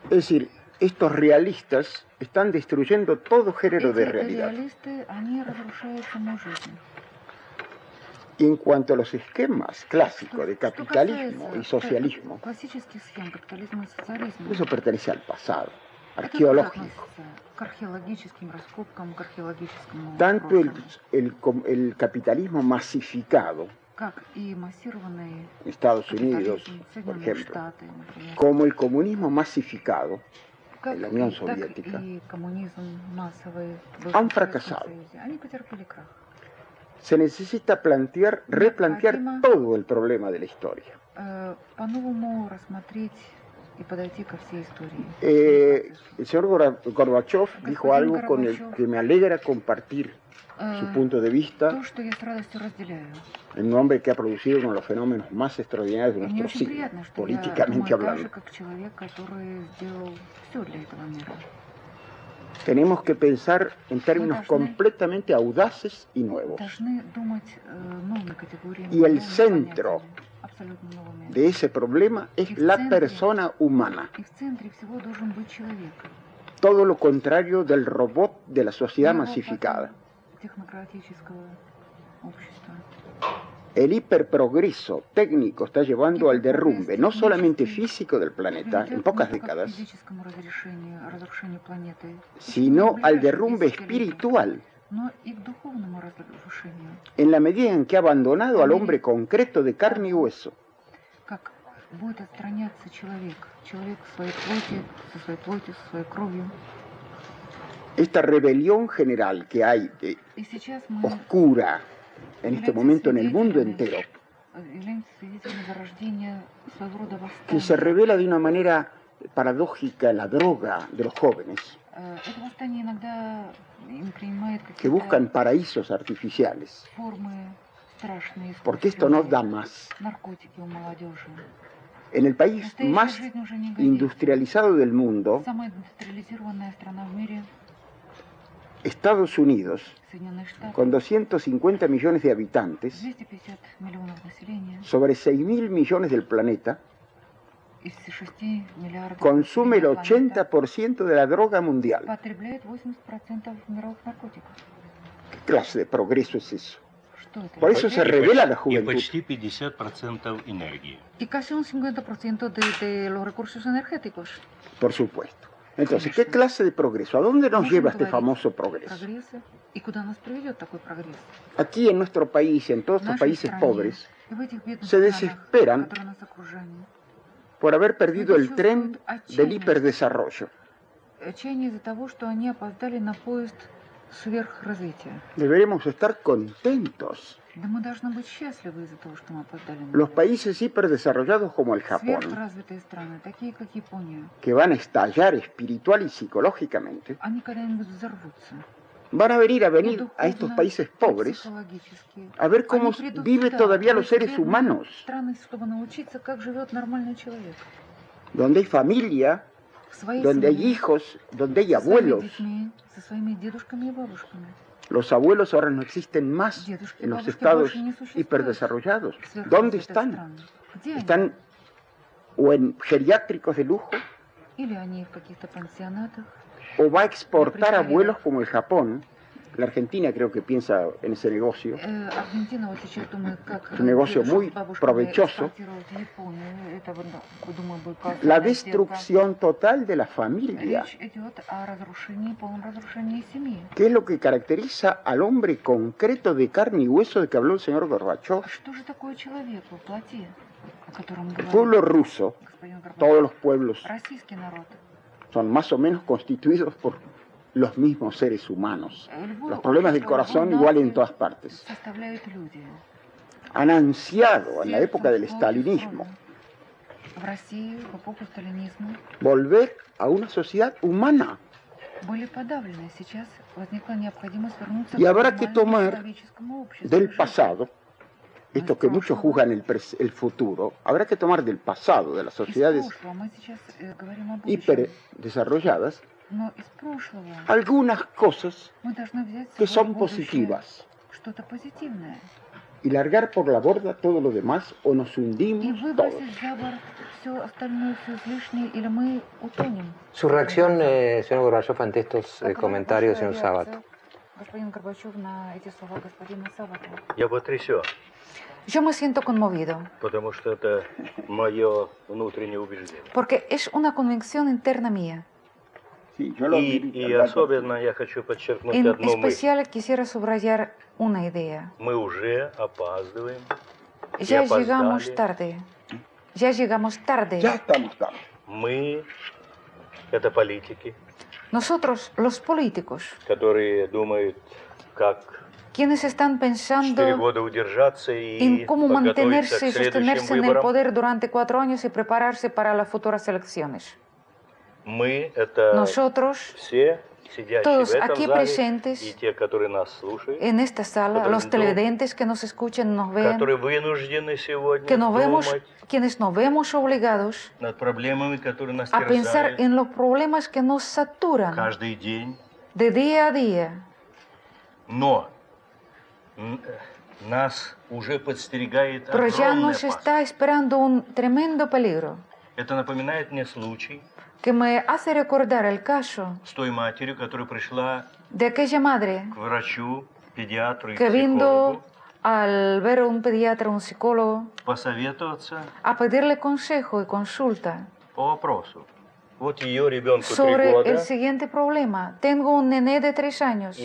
Es decir, estos realistas están destruyendo todo género de realidad. Y en cuanto a los esquemas clásicos de capitalismo y socialismo, eso pertenece al pasado, arqueológico. Tanto el capitalismo masificado, Estados Unidos, por ejemplo, como el comunismo masificado en la Unión Soviética, han fracasado. Se necesita replantear todo el problema de la historia. El señor Gorbachev dijo algo con el que me alegra compartir su punto de vista, en un hombre que ha producido uno de los fenómenos más extraordinarios de nuestro siglo, políticamente hablando. Tenemos que pensar en términos completamente audaces y nuevos. Y el centro de ese problema es la persona humana. Todo lo contrario del robot de la sociedad masificada. El hiperprogreso técnico está llevando al derrumbe, no solamente físico del planeta, en pocas décadas, sino al derrumbe espiritual, en la medida en que ha abandonado al hombre concreto de carne y hueso. будет отстраняться человек своей плоти, со своей кровью. Esta rebelión general que hay, oscura en este momento en el mundo entero, que se revela de una manera paradójica en la droga de los jóvenes, que buscan paraísos artificiales, porque esto no da más. En el país más industrializado del mundo, Estados Unidos, con 250 millones de habitantes, sobre 6.000 millones del planeta, consume el 80% de la droga mundial. ¿Qué clase de progreso es eso? Por eso se revela la juventud. Y casi un 50% de los recursos energéticos. Por supuesto. Entonces, ¿qué clase de progreso? ¿A dónde nos lleva este famoso progreso? Aquí en nuestro país y en todos estos países pobres, se desesperan por haber perdido el tren del hiperdesarrollo. Deberemos estar contentos. Los países hiperdesarrollados como el Japón, que van a estallar espiritual y psicológicamente, van a venir a estos países pobres a ver cómo viven todavía los seres humanos, donde hay familia, donde hay hijos, donde hay abuelos. Los abuelos ahora no existen más en los estados hiperdesarrollados. ¿Dónde están? ¿Están o en geriátricos de lujo? ¿O va a exportar abuelos como el Japón? La Argentina creo que piensa en ese negocio. Es un negocio muy provechoso. La destrucción total de la familia. ¿Qué es lo que caracteriza al hombre concreto de carne y hueso de que habló el señor Gorbachev? El pueblo ruso, todos los pueblos son más o menos constituidos por los mismos seres humanos. Los problemas del corazón igual en todas partes. Han ansiado en la época del estalinismo volver a una sociedad humana. Y habrá que tomar del pasado, esto que muchos juzgan el futuro, habrá que tomar del pasado, de las sociedades hiperdesarrolladas, algunas cosas que son positivas y largar por la borda todo lo demás o nos hundimos todos. Su reacción, señor Gorbachev, ante estos comentarios, señor Sabato. Yo me siento conmovido. Porque es una convicción interna mía. Sí, yo lo en especial quisiera subrayar una idea. Ya llegamos tarde. Ya llegamos tarde. Ya estamos tarde. Nosotros, los políticos, quienes están pensando en cómo mantenerse y sostenerse en el poder durante 4 años y prepararse para las futuras elecciones. Nosotros, todos aquí presentes, en esta sala, los televidentes que nos escuchan, nos vean, quienes nos vemos obligados a pensar en los problemas que nos saturan de día a día. Pero ya nos está esperando un tremendo peligro. Que me hace recordar el caso de aquella madre que vino al ver a un pediatra, un psicólogo, a pedirle consejo y consulta sobre el siguiente problema. Tengo un nené de 3 años.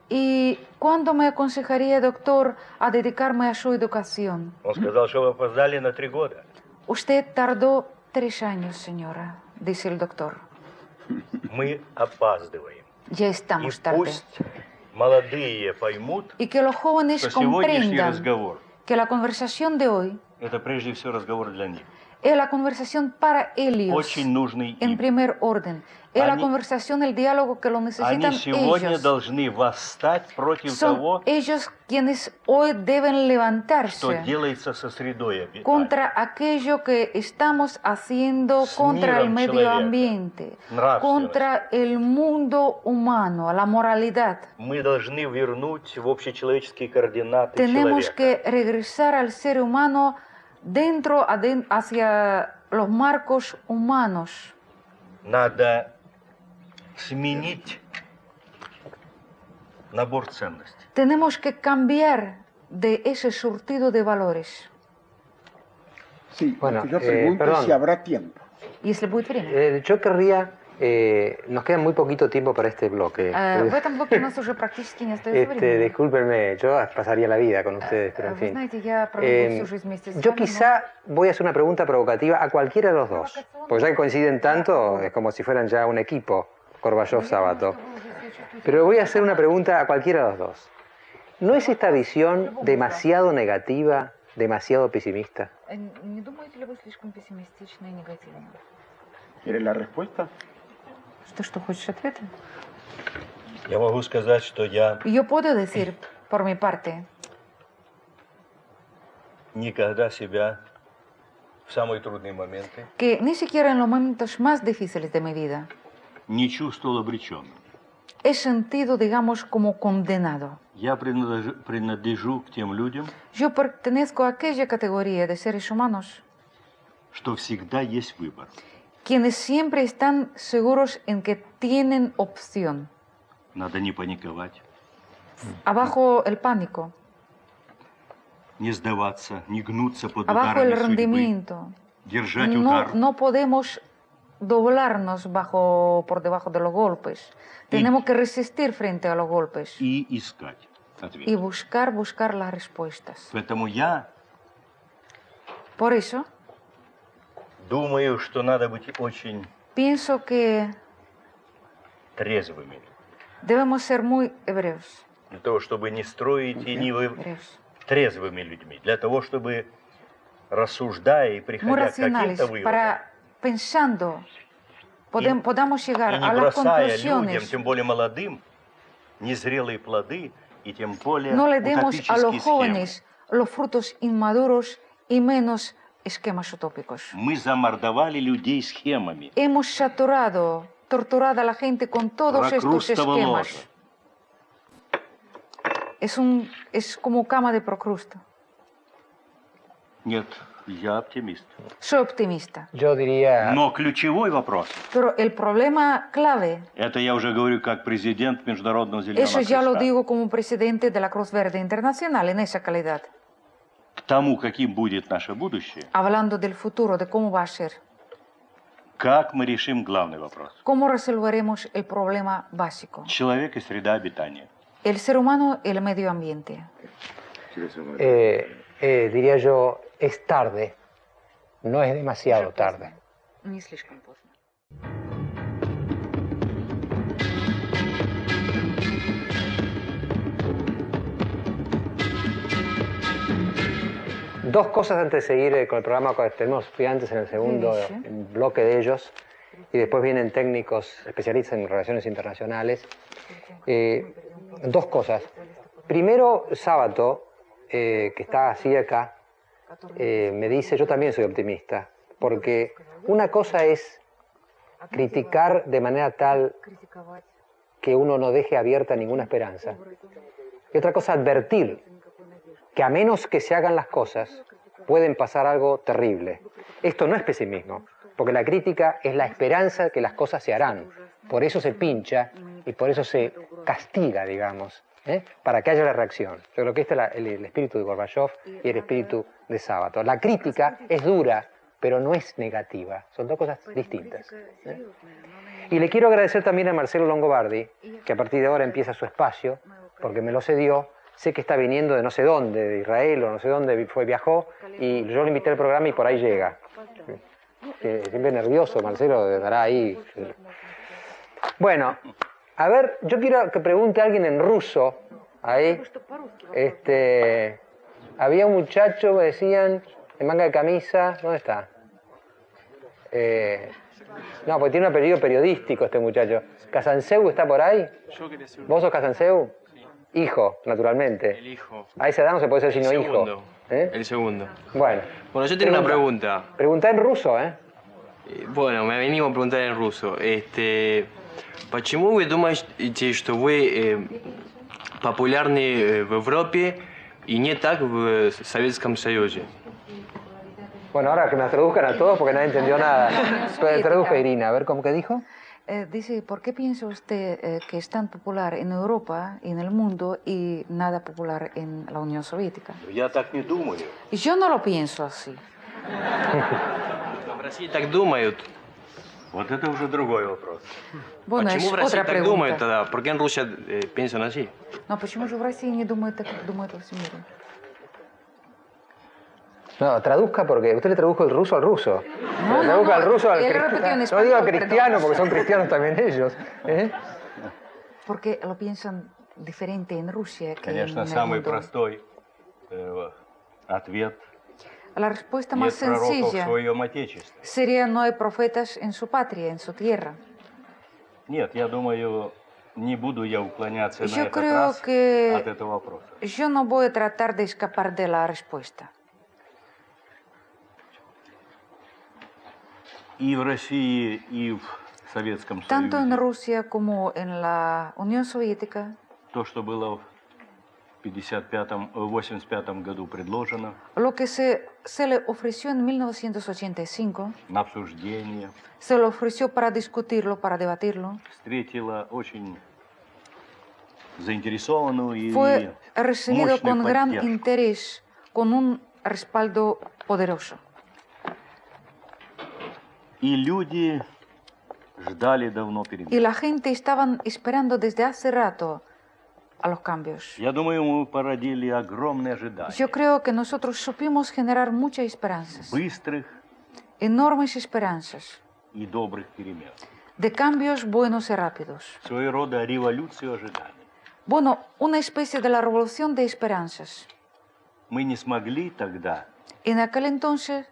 ¿Y cuándo me aconsejaría, doctor, a dedicarme a su educación? Usted tardó 3 años, señora, dice el doctor. Ya estamos tarde. Y que los jóvenes comprendan que la conversación de hoy es la conversación para ellos, en primer orden. Es la conversación, el diálogo que lo necesitan ellos. Son ellos quienes hoy deben levantarse contra aquello que estamos haciendo, contra el medio ambiente, contra el mundo humano, la moralidad. Tenemos que regresar al ser humano hacia los marcos humanos. Tenemos que cambiar de ese surtido de valores. Sí, bueno, yo pregunto si habrá tiempo. Yo querría... nos queda muy poquito tiempo para este bloque. Discúlpenme, yo pasaría la vida con ustedes, pero en fin. Yo quizá voy a hacer una pregunta provocativa a cualquiera de los dos, porque ya que coinciden tanto, es como si fueran ya un equipo, Gorbachov-Sábato. Pero voy a hacer una pregunta a cualquiera de los dos. ¿No es esta visión demasiado negativa, demasiado pesimista? ¿Quieres la respuesta? Yo puedo decir, por mi parte, que ni siquiera en los momentos más difíciles de mi vida he sentido, digamos, como condenado. Yo pertenezco a aquella categoría de seres humanos quienes siempre están seguros en que tienen opción. Abajo el pánico. Abajo el rendimiento. No podemos doblarnos por debajo de los golpes. Tenemos que resistir frente a los golpes. Y buscar las respuestas. Por eso, pienso que debemos ser muy hebreos. Muy racionales, para pensando podamos llegar a las conclusiones. No le demos a los jóvenes los frutos inmaduros y menos esquemas utópicos. Hemos saturado, torturado a la gente con todos estos esquemas. Es como cama de Procrusto. Soy optimista. Yo diría... Pero el problema clave... Eso ya lo digo como presidente de la Cruz Verde Internacional en esa calidad. Hablando del futuro, de cómo va a ser. ¿Cómo resolveremos el problema básico? El ser humano y el medio ambiente. Diría yo, es tarde, no es demasiado tarde. Dos cosas antes de seguir con el programa. Tenemos estudiantes en el segundo bloque de ellos y después vienen técnicos especialistas en relaciones internacionales. Dos cosas. Primero, Sábato, que está así acá, me dice, yo también soy optimista, porque una cosa es criticar de manera tal que uno no deje abierta ninguna esperanza, y otra cosa advertir que a menos que se hagan las cosas pueden pasar algo terrible. Esto no es pesimismo, porque la crítica es la esperanza de que las cosas se harán. Por eso se pincha y por eso se castiga, digamos, para que haya la reacción. Yo creo que este es el espíritu de Gorbachov y el espíritu de Sábato. La crítica es dura, pero no es negativa. Son dos cosas distintas. Y le quiero agradecer también a Marcelo Longobardi, que a partir de ahora empieza su espacio, porque me lo cedió. Sé que está viniendo de no sé dónde, de Israel o no sé dónde viajó, y yo lo invité al programa y por ahí llega. Siempre nervioso, Marcelo, estará ahí. Bueno, a ver, yo quiero que pregunte a alguien en ruso, ahí. Había un muchacho, me decían, en manga de camisa, ¿dónde está? No, porque tiene un apellido periodístico este muchacho. ¿Casanseu está por ahí? ¿Vos sos Casanseu? Hijo, naturalmente. El hijo. A esa edad no se puede ser sino hijo. El segundo. Bueno, yo tengo una pregunta. Preguntá en ruso, Bueno, me venimos a preguntar en ruso. Почему вы думаете, что вы популярны в Европе и не так в Советском Союзе? Bueno, ahora que me traduzcan a todos porque nadie entendió nada. Traduzca, Irina, a ver cómo que dijo. Dice, ¿por qué piensa usted que es tan popular en Europa y en el mundo y nada popular en la Unión Soviética? Я так не думаю. Y yo no lo pienso así. В России так думают. Вот это уже другой вопрос. Bueno, почему es в России otra так pregunta. думают тогда? ¿Por qué en Rusia piensan así? No, почему же в России не думают так, как думают во всем мире? No, traduzca porque usted le tradujo el ruso al ruso. No, traduzca al ruso al él cristiano. repitió en No español, digo al cristiano perdón. porque son cristianos también ellos. Porque lo piensan diferente en Rusia que Конечно, en el самый mundo. простой ответ. La respuesta Нет más пророков в sencilla своем Отечестве. sería no hay profetas en su patria, en su tierra. Нет, я думаю, не буду я уклоняться на Yo этот creo раз que от этого вопроса. yo no voy a tratar de escapar de la respuesta. И в России, и в Советском Tanto en Союзе Rusia como en la Unión Soviética, то, что было в 85 году предложено lo que se le ofreció en 1985, на обсуждение, se le ofreció para discutirlo, para debatirlo, встретило очень заинтересованную и fue recibido мощную con gran поддержку. interés, con un respaldo poderoso. И люди ждали давно перемен. Y la gente estaban esperando desde hace rato a los cambios. Я думаю, мы породили огромные ожидания. Yo creo que nosotros supimos generar muchas esperanzas, Быстрых enormes esperanzas, и добрых перемен. de cambios buenos y rápidos. Своего рода революцию ожиданий. Bueno, una especie de la revolución de esperanzas. Мы не смогли тогда En aquel entonces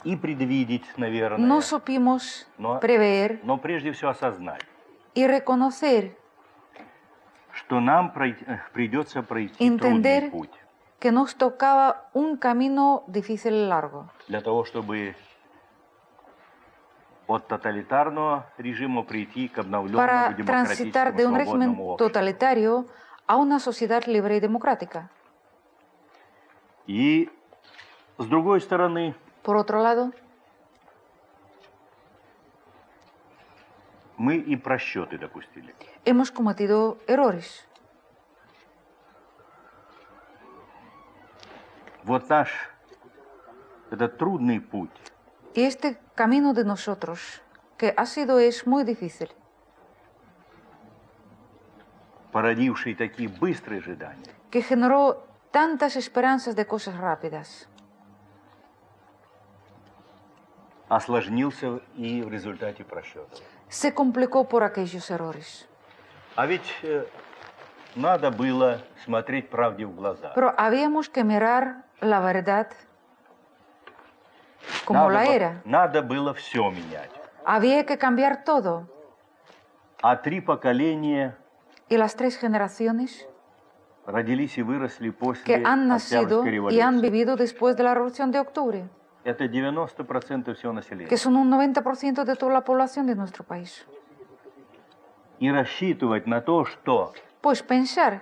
и предвидеть, наверное, no supimos но prever прежде всего осознать, y reconocer, что нам придется пройти entender трудный путь que nos tocaba un camino difícil y largo для того, чтобы от тоталитарного режима прийти к обновленному para демократическому transitar de un régimen свободному обществу. totalitario a una sociedad libre y democrática. И с другой стороны, Por otro lado, мы и просчеты допустили. hemos cometido errores. Вот наш этот трудный путь, Y este camino de nosotros, que ha sido es muy difícil, породивший такие быстрые ожидания, que generó tantas esperanzas de cosas rápidas, осложнился и в результате просчетов. se complicó por aquellos errores. А ведь надо было смотреть правде в глаза. Pero habíamos que mirar la verdad como la era. Надо было все менять. Había que cambiar todo. А 3 поколения Y las 3 generaciones родились и выросли после que han nacido Октябрьской y han революции. vivido después de la Revolución de Octubre, Это 90% всего que населения. son un 90% de toda la población de nuestro país. И рассчитывать на то, что Pues pensar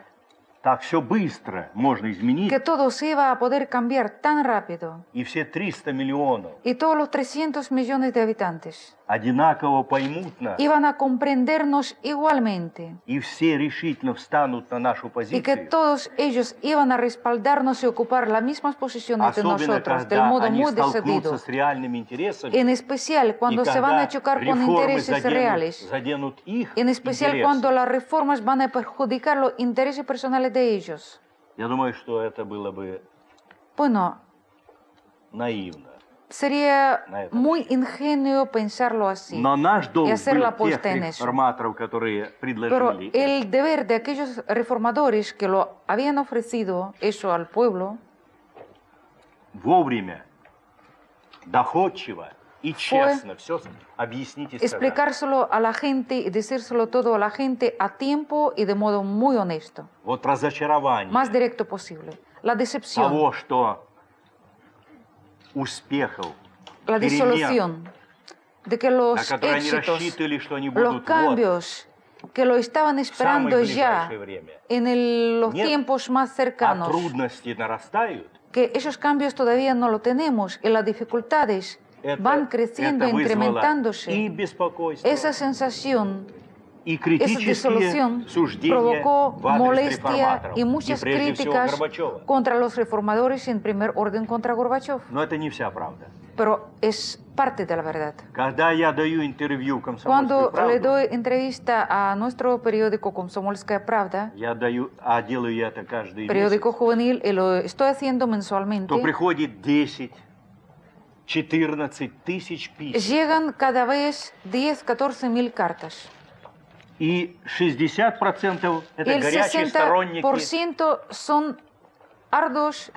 Так все быстро можно изменить. Que todo se iba a poder cambiar tan rápido. И все 300 миллионов. Y todos los 300 millones de habitantes. Одинаково поймут нас. Iban a comprendernos igualmente. И все решительно встанут на нашу позицию. Y que todos ellos iban a respaldarnos y ocupar las mismas posiciones de nosotros, del modo muy decidido. En especial cuando se van a chocar con intereses reales. En especial cuando las reformas van a perjudicar los intereses personales de ellos. Я думаю, что это было бы наивно. Sería muy ingenuo pensarlo así y hacer la apuesta en eso. Pero el deber de aquellos reformadores que lo habían ofrecido eso al pueblo вовремя, доходчиво и честно все объяснить и сказать. Explicárselo a la gente y decírselo todo a la gente a tiempo y de modo muy honesto. Вот разочарование. Más directo posible. La decepción. Того, что успехов, la disolución, de que los éxitos, los cambios que lo estaban esperando ya en los tiempos más cercanos, que esos cambios todavía no lo tenemos y las dificultades van creciendo, incrementándose. Esa sensación, esa disolución provocó molestia y muchas críticas contra los reformadores y en primer orden contra Gorbachev. Pero es parte de la verdad. Cuando le doy entrevista a nuestro periódico Komsomolskaya Pravda, periódico juvenil, y lo estoy haciendo mensualmente, llegan cada vez 10-14 cartas. Y 60% это горячие сторонники 60% son arduos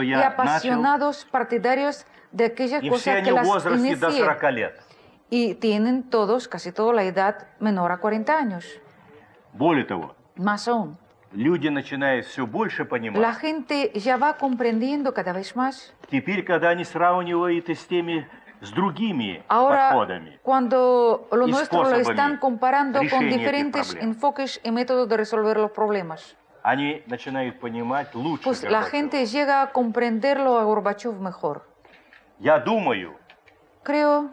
y apasionados partidarios de aquellas cosas que las inicié. Y tienen todos, casi toda la edad menor a 40 años. Более того, más aún, люди начинают все больше понимать. La gente ya va comprendiendo cada vez más. Теперь, когда они сравнивают с теми с другими Ahora, подходами, cuando lo nuestro lo están comparando con diferentes enfoques y métodos de resolver los problemas, они начинают понимать лучше. Pues la gente llega a comprenderlo a Gorbachev mejor. Я думаю, creo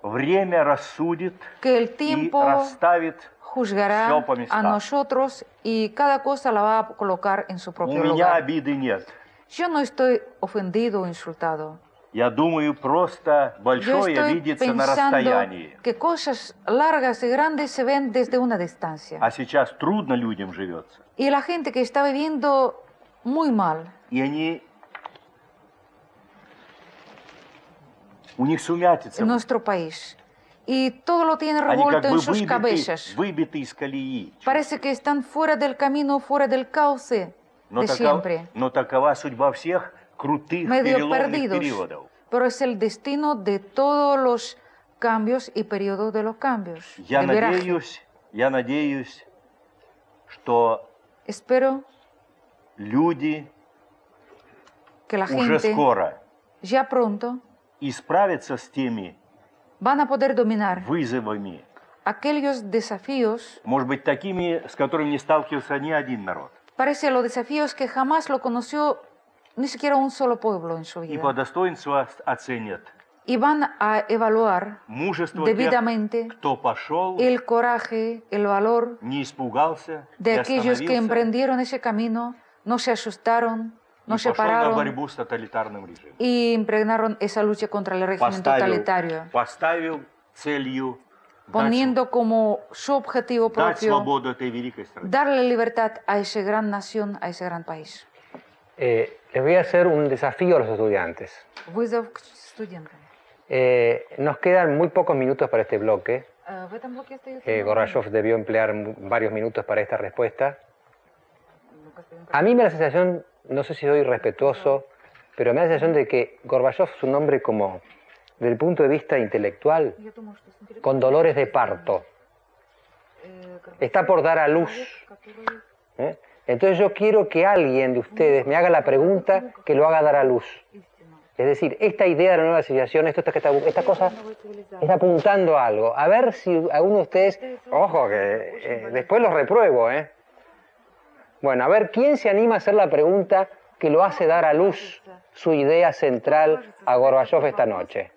время рассудит que el tiempo y расставит juzgará все по местам. A nosotros y cada cosa la va a colocar en su propio У меня lugar. обиды нет. Yo no estoy ofendido o insultado. Я думаю, просто большое видится на расстоянии. Que cosas largas y grandes se ven desde una distancia. А сейчас трудно людям живется. Y la gente que está viviendo muy mal. И они у них сумятица. En nuestro país. Y todo lo tienen revuelto en sus cabezas. Выбиты из колеи. Parece que están fuera del camino, fuera del cauce de siempre. Но такова судьба всех крутых переломных периодов. Pero es el destino de todos los cambios y periodos de los cambios. Я надеюсь, что Espero люди que la уже gente скоро ya pronto справятся с теми van a poder dominar вызовами, aquellos desafíos, может быть, такими, с которыми не сталкивался ни один народ. Parece los desafíos que jamás lo conoció ni siquiera un solo pueblo en su vida. И по достоинству оценят Y van a evaluar мужество debidamente тех, кто пошел, el coraje, el valor не испугался, de aquellos que emprendieron ese camino, no se asustaron, no se пошел на pararon борьбу с тоталитарным режимом. y impregnaron esa lucha contra el régimen totalitario, Поставил целью poniendo como su objetivo дать propio свободу этой великой стране. darle libertad a esa gran nación, a ese gran país. Les voy a hacer un desafío a los estudiantes. Вызов к студентам. Nos quedan muy pocos minutos para este bloque. В этом блоке остается Gorbachev debió emplear varios minutos para esta respuesta. A mí me da la sensación, no sé si soy respetuoso, pero me da la sensación de que Gorbachev es un hombre como, desde el punto de vista intelectual, con dolores de parto. Está por dar a luz. Entonces yo quiero que alguien de ustedes me haga la pregunta que lo haga dar a luz. Es decir, esta idea de la nueva civilización, esta cosa está apuntando a algo. A ver si alguno de ustedes, ojo que después los repruebo, Bueno, a ver, ¿quién se anima a hacer la pregunta que lo hace dar a luz su idea central a Gorbachov esta noche?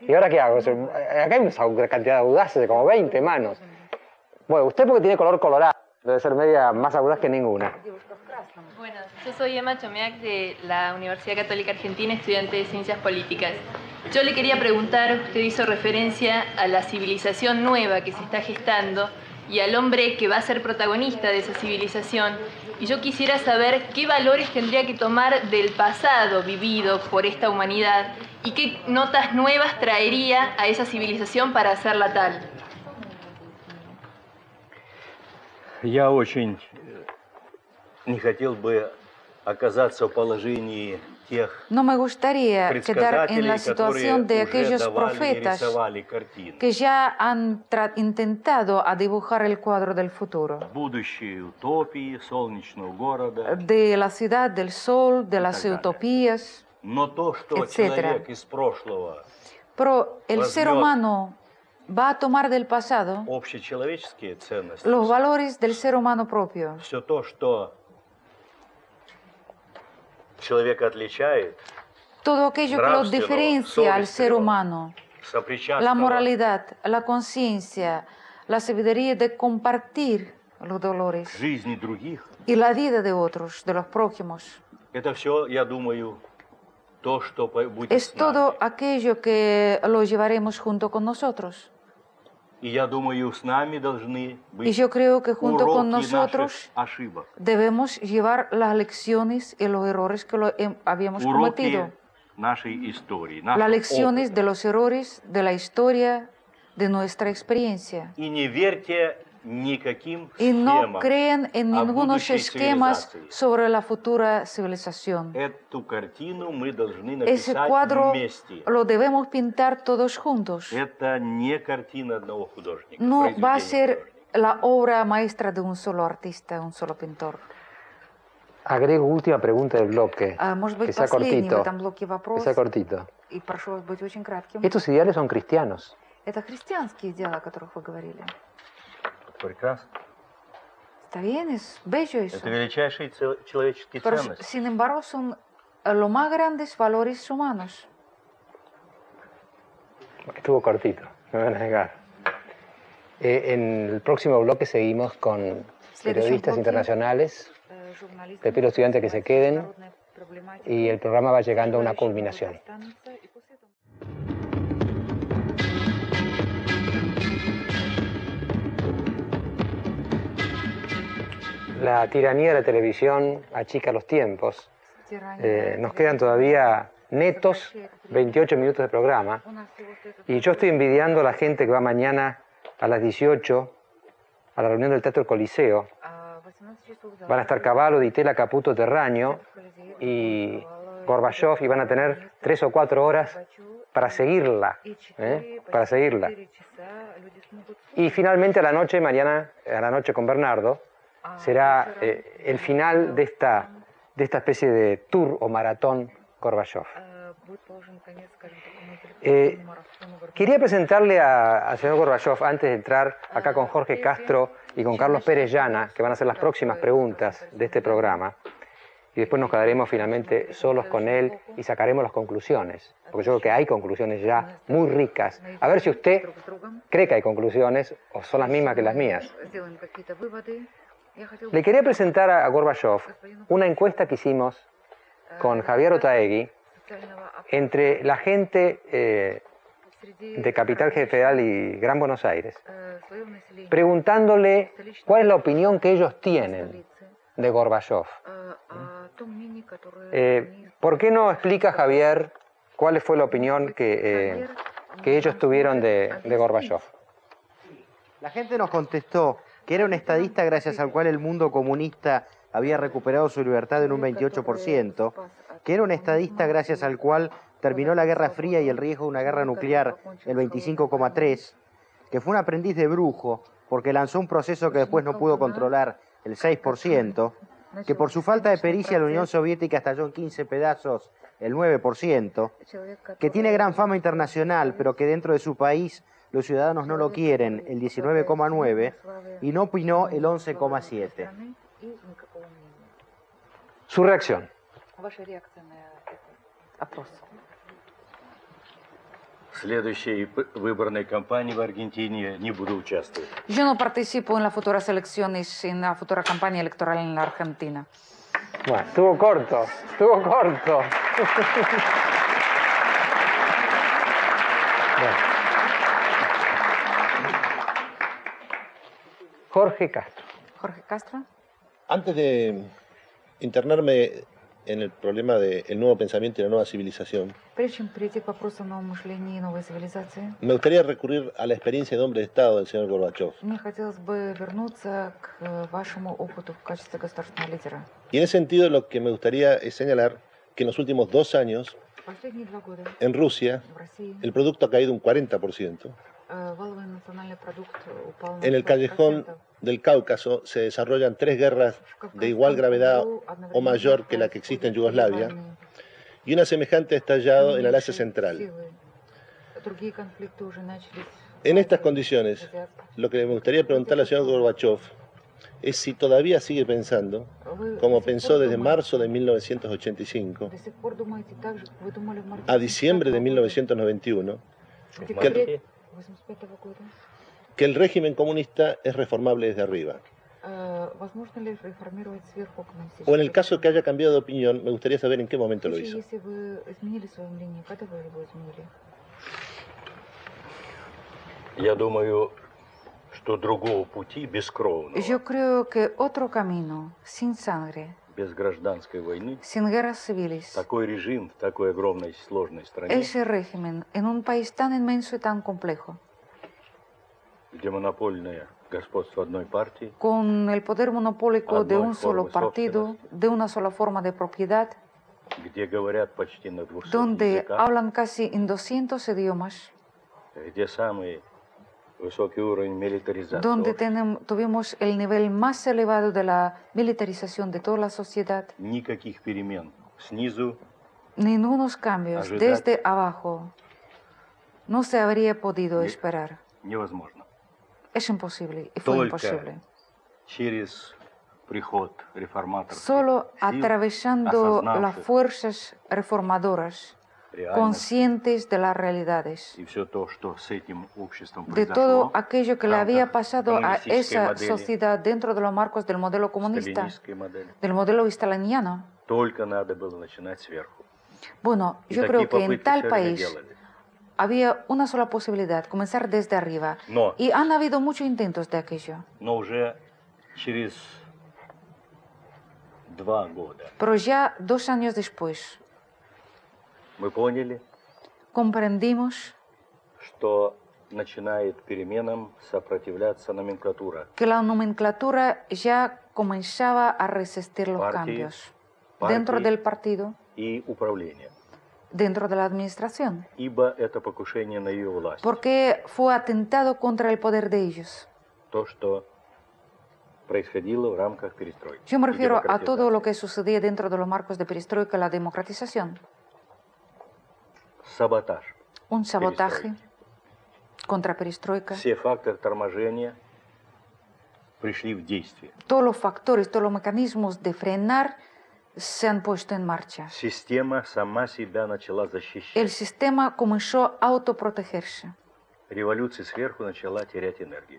¿Y ahora qué hago? Acá hay una cantidad de audaces, de como 20 manos. Bueno, usted porque tiene color colorado, debe ser media más audaz que ninguna. Bueno, yo soy Emma Chomeac de la Universidad Católica Argentina, estudiante de Ciencias Políticas. Yo le quería preguntar, usted hizo referencia a la civilización nueva que se está gestando y al hombre que va a ser protagonista de esa civilización. Y yo quisiera saber qué valores tendría que tomar del pasado vivido por esta humanidad y qué notas nuevas traería a esa civilización para hacerla tal. Я очень не хотел бы оказаться в положении тех No me gustaría quedar en la situación de aquellos profetas que ya han intentado a dibujar el cuadro del futuro, de la ciudad del sol, de las utopías, etc. Pero el ser humano va a tomar del pasado los valores del ser humano propio. Todo aquello que lo diferencia al ser humano, la moralidad, la conciencia, la sabiduría de compartir los dolores y la vida de otros, de los prójimos. Es todo aquello que lo llevaremos junto con nosotros. Y yo creo que junto con nosotros debemos llevar las lecciones y los errores que habíamos cometido. Las lecciones de los errores de la historia, de nuestra experiencia. Y no crean en ningunos esquemas sobre la futura civilización. Ese cuadro lo debemos pintar todos juntos. No va a ser la obra maestra de un solo artista, un solo pintor. Agrego última pregunta del bloque, que sea cortito. Estos ideales son cristianos. Это христианские идеалы, о которых вы говорили. Прекрасно. Está bien, es bello eso. Это величайшие человеческие ценности. Pero, sin embargo, son los más grandes valores humanos. Estuvo cortito, me van a negar. En el próximo bloque seguimos con periodistas internacionales. Le pido a los estudiantes que se queden y el programa va llegando a una culminación. La tiranía de la televisión achica los tiempos. Nos quedan todavía netos 28 minutos de programa. Y yo estoy envidiando a la gente que va mañana a las 18 a la reunión del Teatro Coliseo. Van a estar Cavallo, Di Tella, Caputo, Terraño y Gorbachov y van a tener 3 o 4 horas para seguirla. Y finalmente a la noche, mañana a la noche con Bernardo, será el final de esta especie de tour o maratón Gorbachov. Quería presentarle al señor Gorbachov, antes de entrar acá con Jorge Castro y con Carlos Pérez Llana, que van a hacer las próximas preguntas de este programa, y después nos quedaremos finalmente solos con él y sacaremos las conclusiones, porque yo creo que hay conclusiones ya muy ricas. A ver si usted cree que hay conclusiones o son las mismas que las mías. Le quería presentar a Gorbachov una encuesta que hicimos con Javier Otaegui entre la gente de Capital Federal y Gran Buenos Aires, preguntándole cuál es la opinión que ellos tienen de Gorbachov. ¿Por qué no explica, Javier, cuál fue la opinión que ellos tuvieron de Gorbachov? La gente nos contestó que era un estadista gracias al cual el mundo comunista había recuperado su libertad en un 28%, que era un estadista gracias al cual terminó la Guerra Fría y el riesgo de una guerra nuclear el 25,3%, que fue un aprendiz de brujo porque lanzó un proceso que después no pudo controlar el 6%, que por su falta de pericia la Unión Soviética estalló en 15 pedazos el 9%, que tiene gran fama internacional pero que dentro de su país los ciudadanos no lo quieren el 19,9% y no opinó el 11,7%. Su reacción. Yo no participo en las futuras elecciones, en la futura campaña electoral en la Argentina. Bueno, estuvo corto, estuvo corto. Bueno. Jorge Castro. Jorge Castro. Antes de internarme en el problema del nuevo pensamiento y la nueva civilización, me gustaría recurrir a la experiencia de hombre de Estado del señor Gorbachev. Y en ese sentido lo que me gustaría es señalar que en los últimos 2 años, en Rusia, el producto ha caído un 40%. En el callejón del Cáucaso se desarrollan 3 guerras de igual gravedad o mayor que la que existe en Yugoslavia y una semejante ha estallado en el Asia Central. En estas condiciones, lo que me gustaría preguntarle al señor Gorbachev es si todavía sigue pensando, como pensó desde marzo de 1985 a diciembre de 1991, que el régimen comunista es reformable desde arriba. O en el caso que haya cambiado de opinión, me gustaría saber en qué momento lo hizo. Yo creo que otro camino, sin sangre, sin guerras civiles, ese régimen en un país tan inmenso y tan complejo, con el poder monopólico de un solo partido, de una sola forma de propiedad, donde hablan casi en 200 idiomas, donde tuvimos el nivel más elevado de la militarización de toda la sociedad, ningunos cambios desde abajo no se habría podido esperar. Es imposible, y fue imposible. Solo atravesando las fuerzas reformadoras, conscientes de las realidades, de todo aquello que le había pasado a esa sociedad dentro de los marcos del modelo comunista, del modelo staliniano. Bueno, yo creo que en tal país había una sola posibilidad, comenzar desde arriba. Y han habido muchos intentos de aquello. Pero ya 2 años después, comprendimos que la nomenclatura ya comenzaba a resistir los cambios dentro del partido, dentro de la administración, porque fue atentado contra el poder de ellos. Yo me refiero a todo lo que sucedía dentro de los marcos de perestroika, la democratización. Un sabotaje contra perestroika. Todos los factores, todos los mecanismos de frenar se han puesto en marcha. El sistema comenzó a autoprotegerse.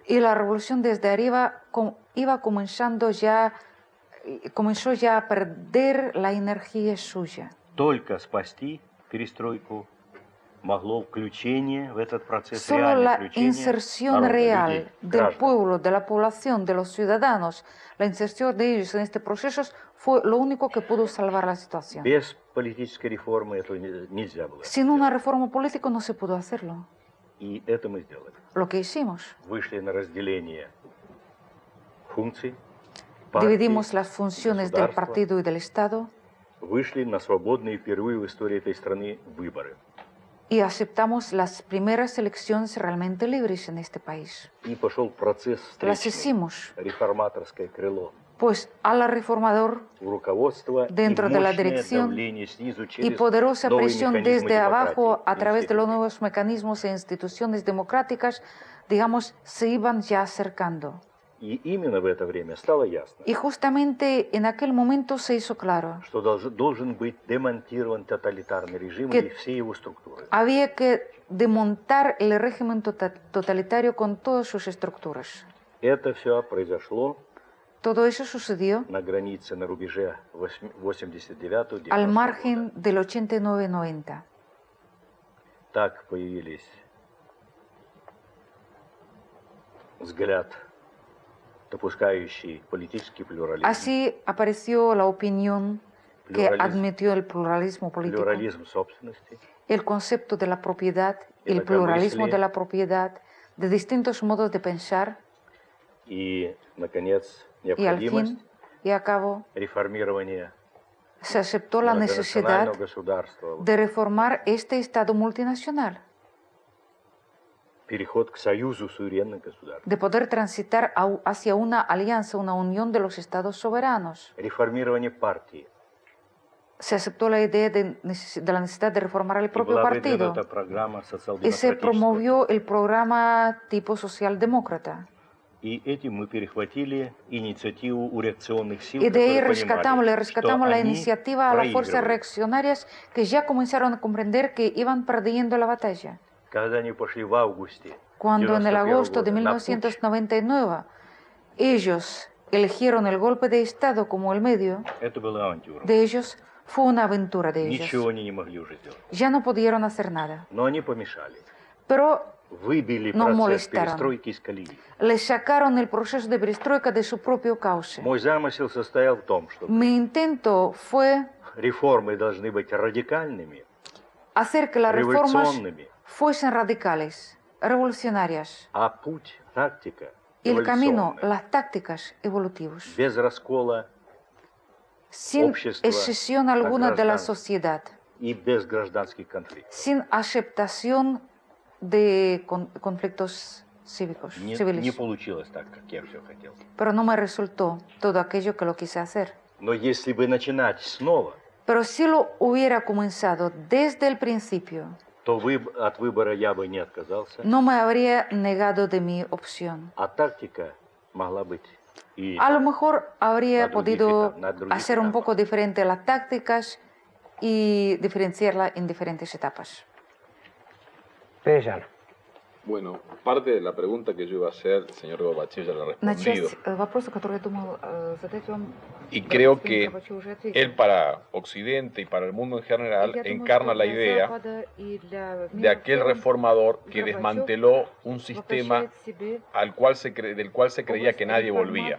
Y la revolución desde arriba comenzó ya a perder la energía suya. Solo la inserción real del pueblo, de la población, de los ciudadanos, la inserción de ellos en este proceso fue lo único que pudo salvar la situación. Sin una reforma política no se pudo hacerlo. Lo que hicimos. Dividimos las funciones del partido y del Estado. Y aceptamos las primeras elecciones realmente libres en este país. Las hicimos. Pues a la reformador, dentro de la dirección y poderosa presión desde abajo a través de los nuevos mecanismos e instituciones democráticas, digamos, se iban ya acercando. Y justamente en aquel momento se hizo claro que había que desmontar el régimen totalitario con todas sus estructuras. Todo eso sucedió al margen del 89-90. Так появились взгляд, допускающий политический плюрализм. Así apareció la opinión que admitió el pluralismo político, плюрализм собственности, el concepto de la propiedad, el pluralismo de la propiedad, de distintos modos de pensar, y, наконец, y al fin y a cabo se aceptó la necesidad de reformar este Estado multinacional, de poder transitar hacia una alianza, una unión de los Estados soberanos. Se aceptó la idea de la necesidad de reformar el propio partido y se promovió el programa tipo socialdemócrata. Y de ahí rescatamos la iniciativa a las fuerzas reaccionarias que ya comenzaron a comprender que iban perdiendo la batalla. Cuando en el agosto de 1999 ellos eligieron el golpe de Estado como el medio de ellos, fue una aventura de ellos. Ya no pudieron hacer nada. Pero no molestaron. Le sacaron el proceso de perestroika de su propio cauce. Mi intento fue hacer que las reformas fuesen radicales, revolucionarias. Y el camino, las tácticas evolutivas. Sin excesión alguna de la sociedad. Sin aceptación de conflictos cívicos, civiles. Pero no me resultó todo aquello que lo quise hacer. Pero si lo hubiera comenzado desde el principio, no me habría negado de mi opción. A lo mejor habría podido hacer un poco diferente las tácticas y diferenciarla en diferentes etapas. Bueno, parte de la pregunta que yo iba a hacer, el señor Gorbachev ya la ha respondido. Y creo que él para Occidente y para el mundo en general encarna la idea de aquel reformador que desmanteló un sistema del cual se creía que nadie volvía.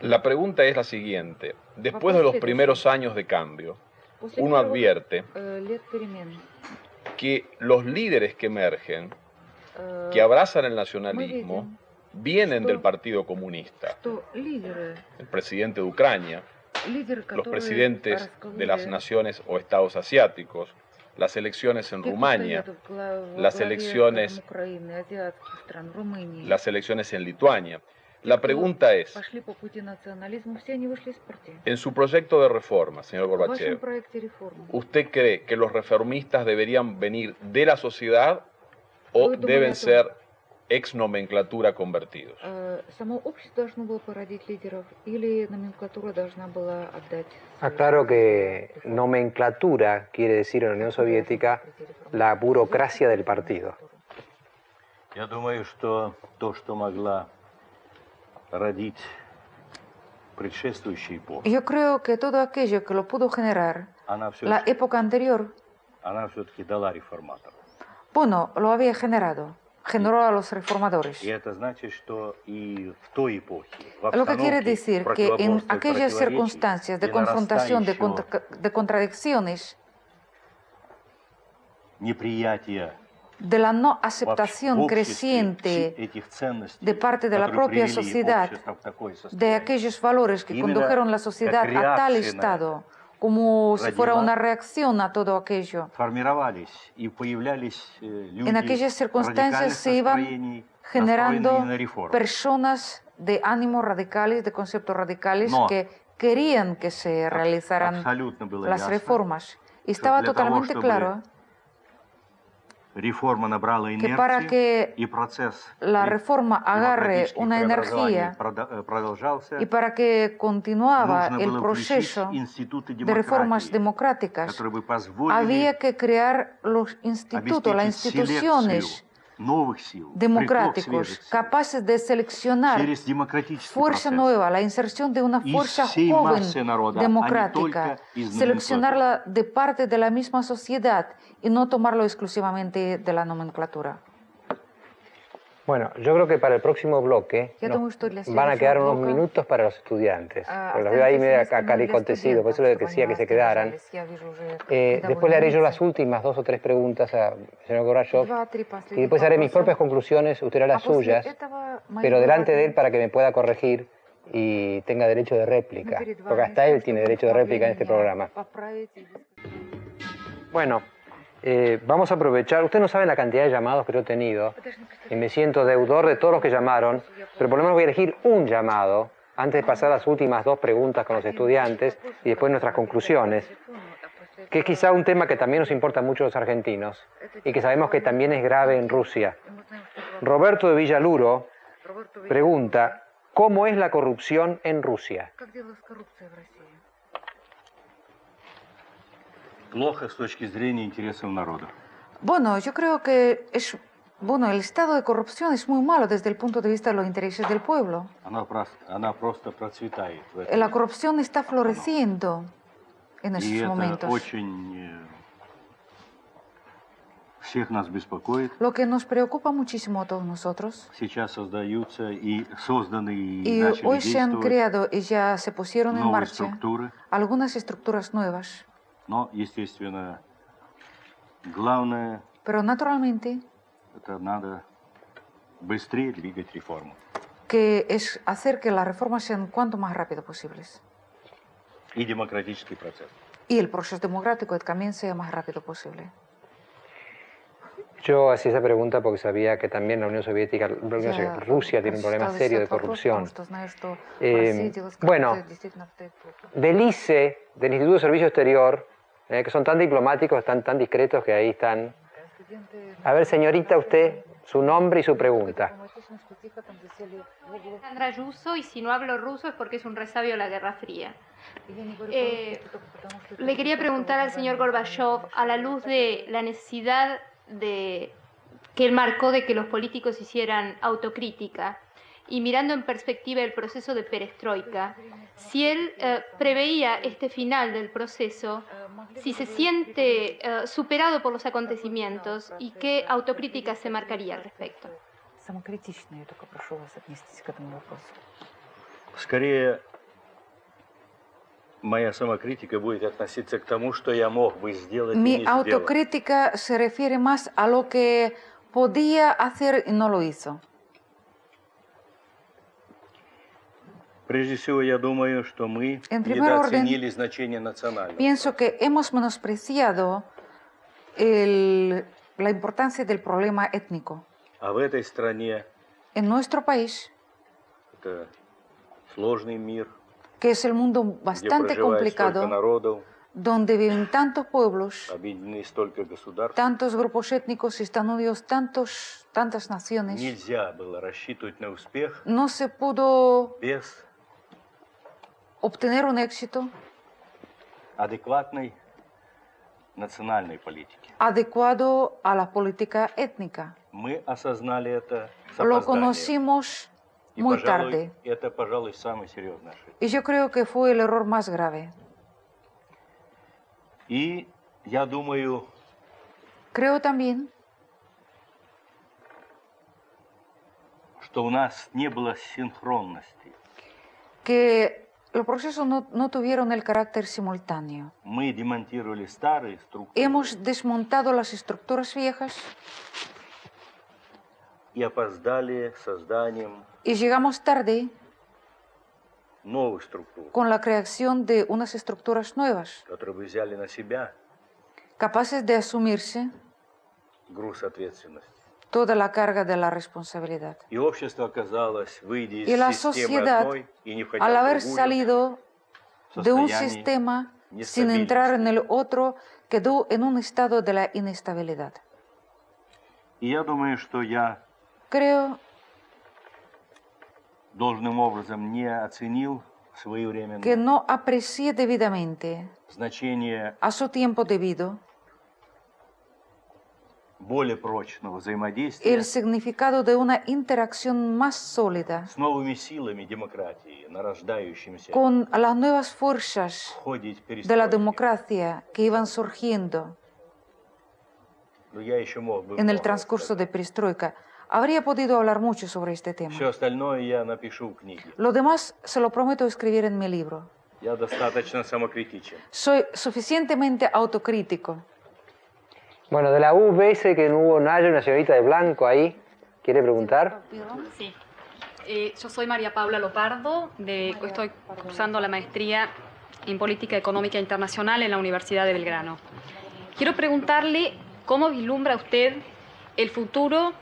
La pregunta es la siguiente. Después de los primeros años de cambio, uno advierte que los líderes que emergen, que abrazan el nacionalismo, vienen del Partido Comunista. El presidente de Ucrania, los presidentes de las naciones o estados asiáticos, las elecciones en Rumania, las elecciones en Lituania. La pregunta es, en su proyecto de reforma, señor Gorbachev, ¿usted cree que los reformistas deberían venir de la sociedad o deben ser ex nomenclatura convertidos? Aclaro que nomenclatura quiere decir en la Unión Soviética la burocracia del partido. Я думаю, что то, что могла родить предшествующая эпоха. Yo creo que todo aquello que lo pudo generar la época anterior, она все-таки дала реформаторам. Bueno, lo había generado. Generó a los reformadores. Lo que quiere decir que en aquellas circunstancias de confrontación, de contradicciones, de la no aceptación creciente de parte de la propia sociedad, de aquellos valores que condujeron la sociedad a tal estado, como si fuera una reacción a todo aquello. En aquellas circunstancias se iban generando personas de ánimos radicales, de conceptos radicales, que querían que se realizaran las reformas. Y estaba totalmente claro que para que la reforma agarre una energía y para que continuaba el proceso de reformas democráticas, había que crear los institutos, las instituciones democráticos capaces de seleccionar fuerza nueva, la inserción de una fuerza joven democrática, seleccionarla de parte de la misma sociedad y no tomarlo exclusivamente de la nomenclatura. Bueno, yo creo que para el próximo bloque van a quedar unos minutos para los estudiantes. Los veo ahí medio acontecido, por eso les decía que se quedaran. Después le haré yo las últimas 2 o 3 preguntas al señor Gorbachev y después haré mis propias conclusiones, usted hará las suyas, pero delante de él para que me pueda corregir y tenga derecho de réplica, porque hasta él tiene derecho de réplica en este programa. Bueno. Vamos a aprovechar, ustedes no saben la cantidad de llamados que yo he tenido y me siento deudor de todos los que llamaron, pero por lo menos voy a elegir un llamado antes de pasar las últimas 2 preguntas con los estudiantes y después nuestras conclusiones, que es quizá un tema que también nos importa mucho a los argentinos y que sabemos que también es grave en Rusia. Roberto de Villaluro pregunta, ¿cómo es la corrupción en Rusia? Bueno, yo creo que el estado de corrupción es muy malo desde el punto de vista de los intereses del pueblo. La corrupción está floreciendo en estos momentos. Lo que nos preocupa muchísimo a todos nosotros. Y hoy se han creado y ya se pusieron en marcha algunas estructuras nuevas. Pero naturalmente que es hacer que las reformas sean cuanto más rápido posibles. Y el proceso democrático también sea más rápido posible. Yo hacía esa pregunta porque sabía que también la Unión Soviética, Rusia tiene un problema serio de corrupción. Bueno, del ICE, del Instituto de Servicio Exterior, que son tan diplomáticos, están tan discretos que ahí están. A ver, señorita, usted, su nombre y su pregunta. Alejandra Russo, y si no hablo ruso es porque es un resabio de la Guerra Fría. Le quería preguntar al señor Gorbachev, a la luz de la necesidad que él marcó de que los políticos hicieran autocrítica, y mirando en perspectiva el proceso de perestroika, si él preveía este final del proceso, si se siente superado por los acontecimientos y qué autocrítica se marcaría al respecto. Скорее, моя самокритика будет относиться к тому, что я мог бы сделать и не сделал. Mi autocrítica se refiere más a lo que podía hacer y no lo hizo. Прежде всего, я думаю, что мы недооценили значение национального. Pienso que hemos menospreciado la importancia del problema étnico. А в этой стране en nuestro país, это сложный мир, que es el mundo bastante complicado, народов, donde viven tantos pueblos, tantos grupos étnicos, están unidos tantas naciones. No se pudo obtener un éxito adecuado a la política étnica. Lo conocimos muy tarde. Y yo creo que fue el error más grave. Creo también que los procesos no tuvieron el carácter simultáneo. Hemos desmontado las estructuras viejas y llegamos tarde con la creación de unas estructuras nuevas, capaces de asumirse toda la carga de la responsabilidad. Y la sociedad, al haber salido de un sistema sin entrar en el otro, quedó en un estado de la inestabilidad. И я думаю, что я Creo должным образом не оценил своевременно que no aprecié debidamente значение a su tiempo debido более прочного взаимодействия el significado de una interacción más sólida с новыми силами демократии, нарождающимися con las nuevas fuerzas в ходе de la перестройки. democracia que iban surgiendo Но я еще мог бы en el много transcurso de сказать. perestroika. Habría podido hablar mucho sobre este tema. Все остальное я напишу в книге. Lo demás se lo prometo escribir en mi libro. Я достаточно самокритичен. Soy suficientemente autocrítico. Bueno, de la UBS que no hubo nadie, una señorita de blanco ahí, ¿quiere preguntar? Sí. Yo soy María Paula Lopardo, estoy cursando la maestría en Política Económica Internacional en la Universidad de Belgrano. Quiero preguntarle cómo vislumbra usted el futuro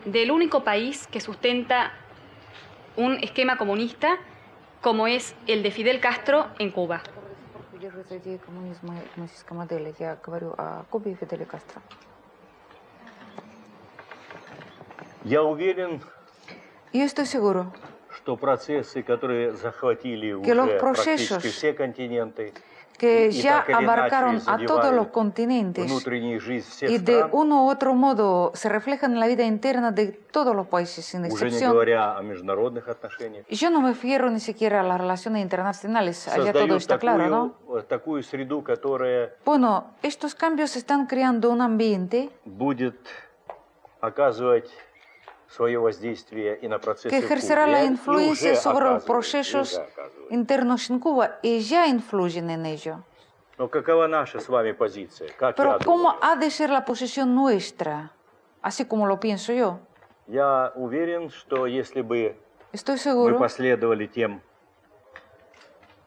del único país que sustenta un esquema comunista como es el de Fidel Castro en Cuba. Я уверен, Yo estoy seguro что процессы, которые захватили que los уже procesos практически все континенты, que y ya так или abarcaron иначе a todos los задевают continentes внутреннюю жизнь всех y de стран, uno u otro modo se reflejan en la vida interna de todos los países, sin уже не excepción. говоря о международных отношениях, Y yo no me refiero ni siquiera a las relaciones internacionales, allá todo создают está claro, ¿no? такую среду, которая Bueno, estos cambios están creando un ambiente будет оказывать свое воздействие и на процессы que в ejercerá Кубе, la и influencia уже sobre los оказывает, procesos уже оказывает. internos en Cuba y ya influyen en ello. Но какова наша с вами позиция? Как Pero я ¿cómo думаю? ha de ser la posición nuestra? Así como lo pienso yo. Я уверен, что если бы Estoy мы seguro последовали тем,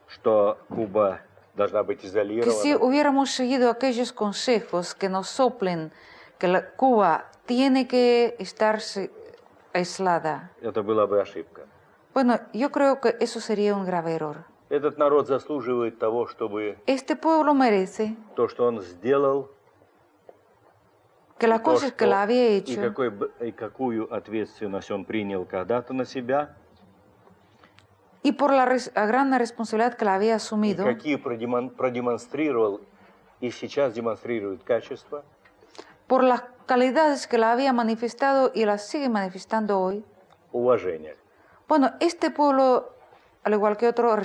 что Куба должна быть que si изолирована, hubiéramos seguido aquellos consejos que nos soplen que Cuba tiene que estar aislada, это была бы ошибка. bueno, yo creo que eso sería un grave error. Этот народ заслуживает того, чтобы Este pueblo merece то, что он сделал, que las то, cosas que la había и hecho какую ответственность он принял когда-то на себя, y por la gran responsabilidad que la había и asumido, какие продемонстрировал и сейчас демонстрирует качества, por las calidades que la había manifestado y las sigue manifestando hoy. уважения. Bueno, este pueblo, al igual que otro,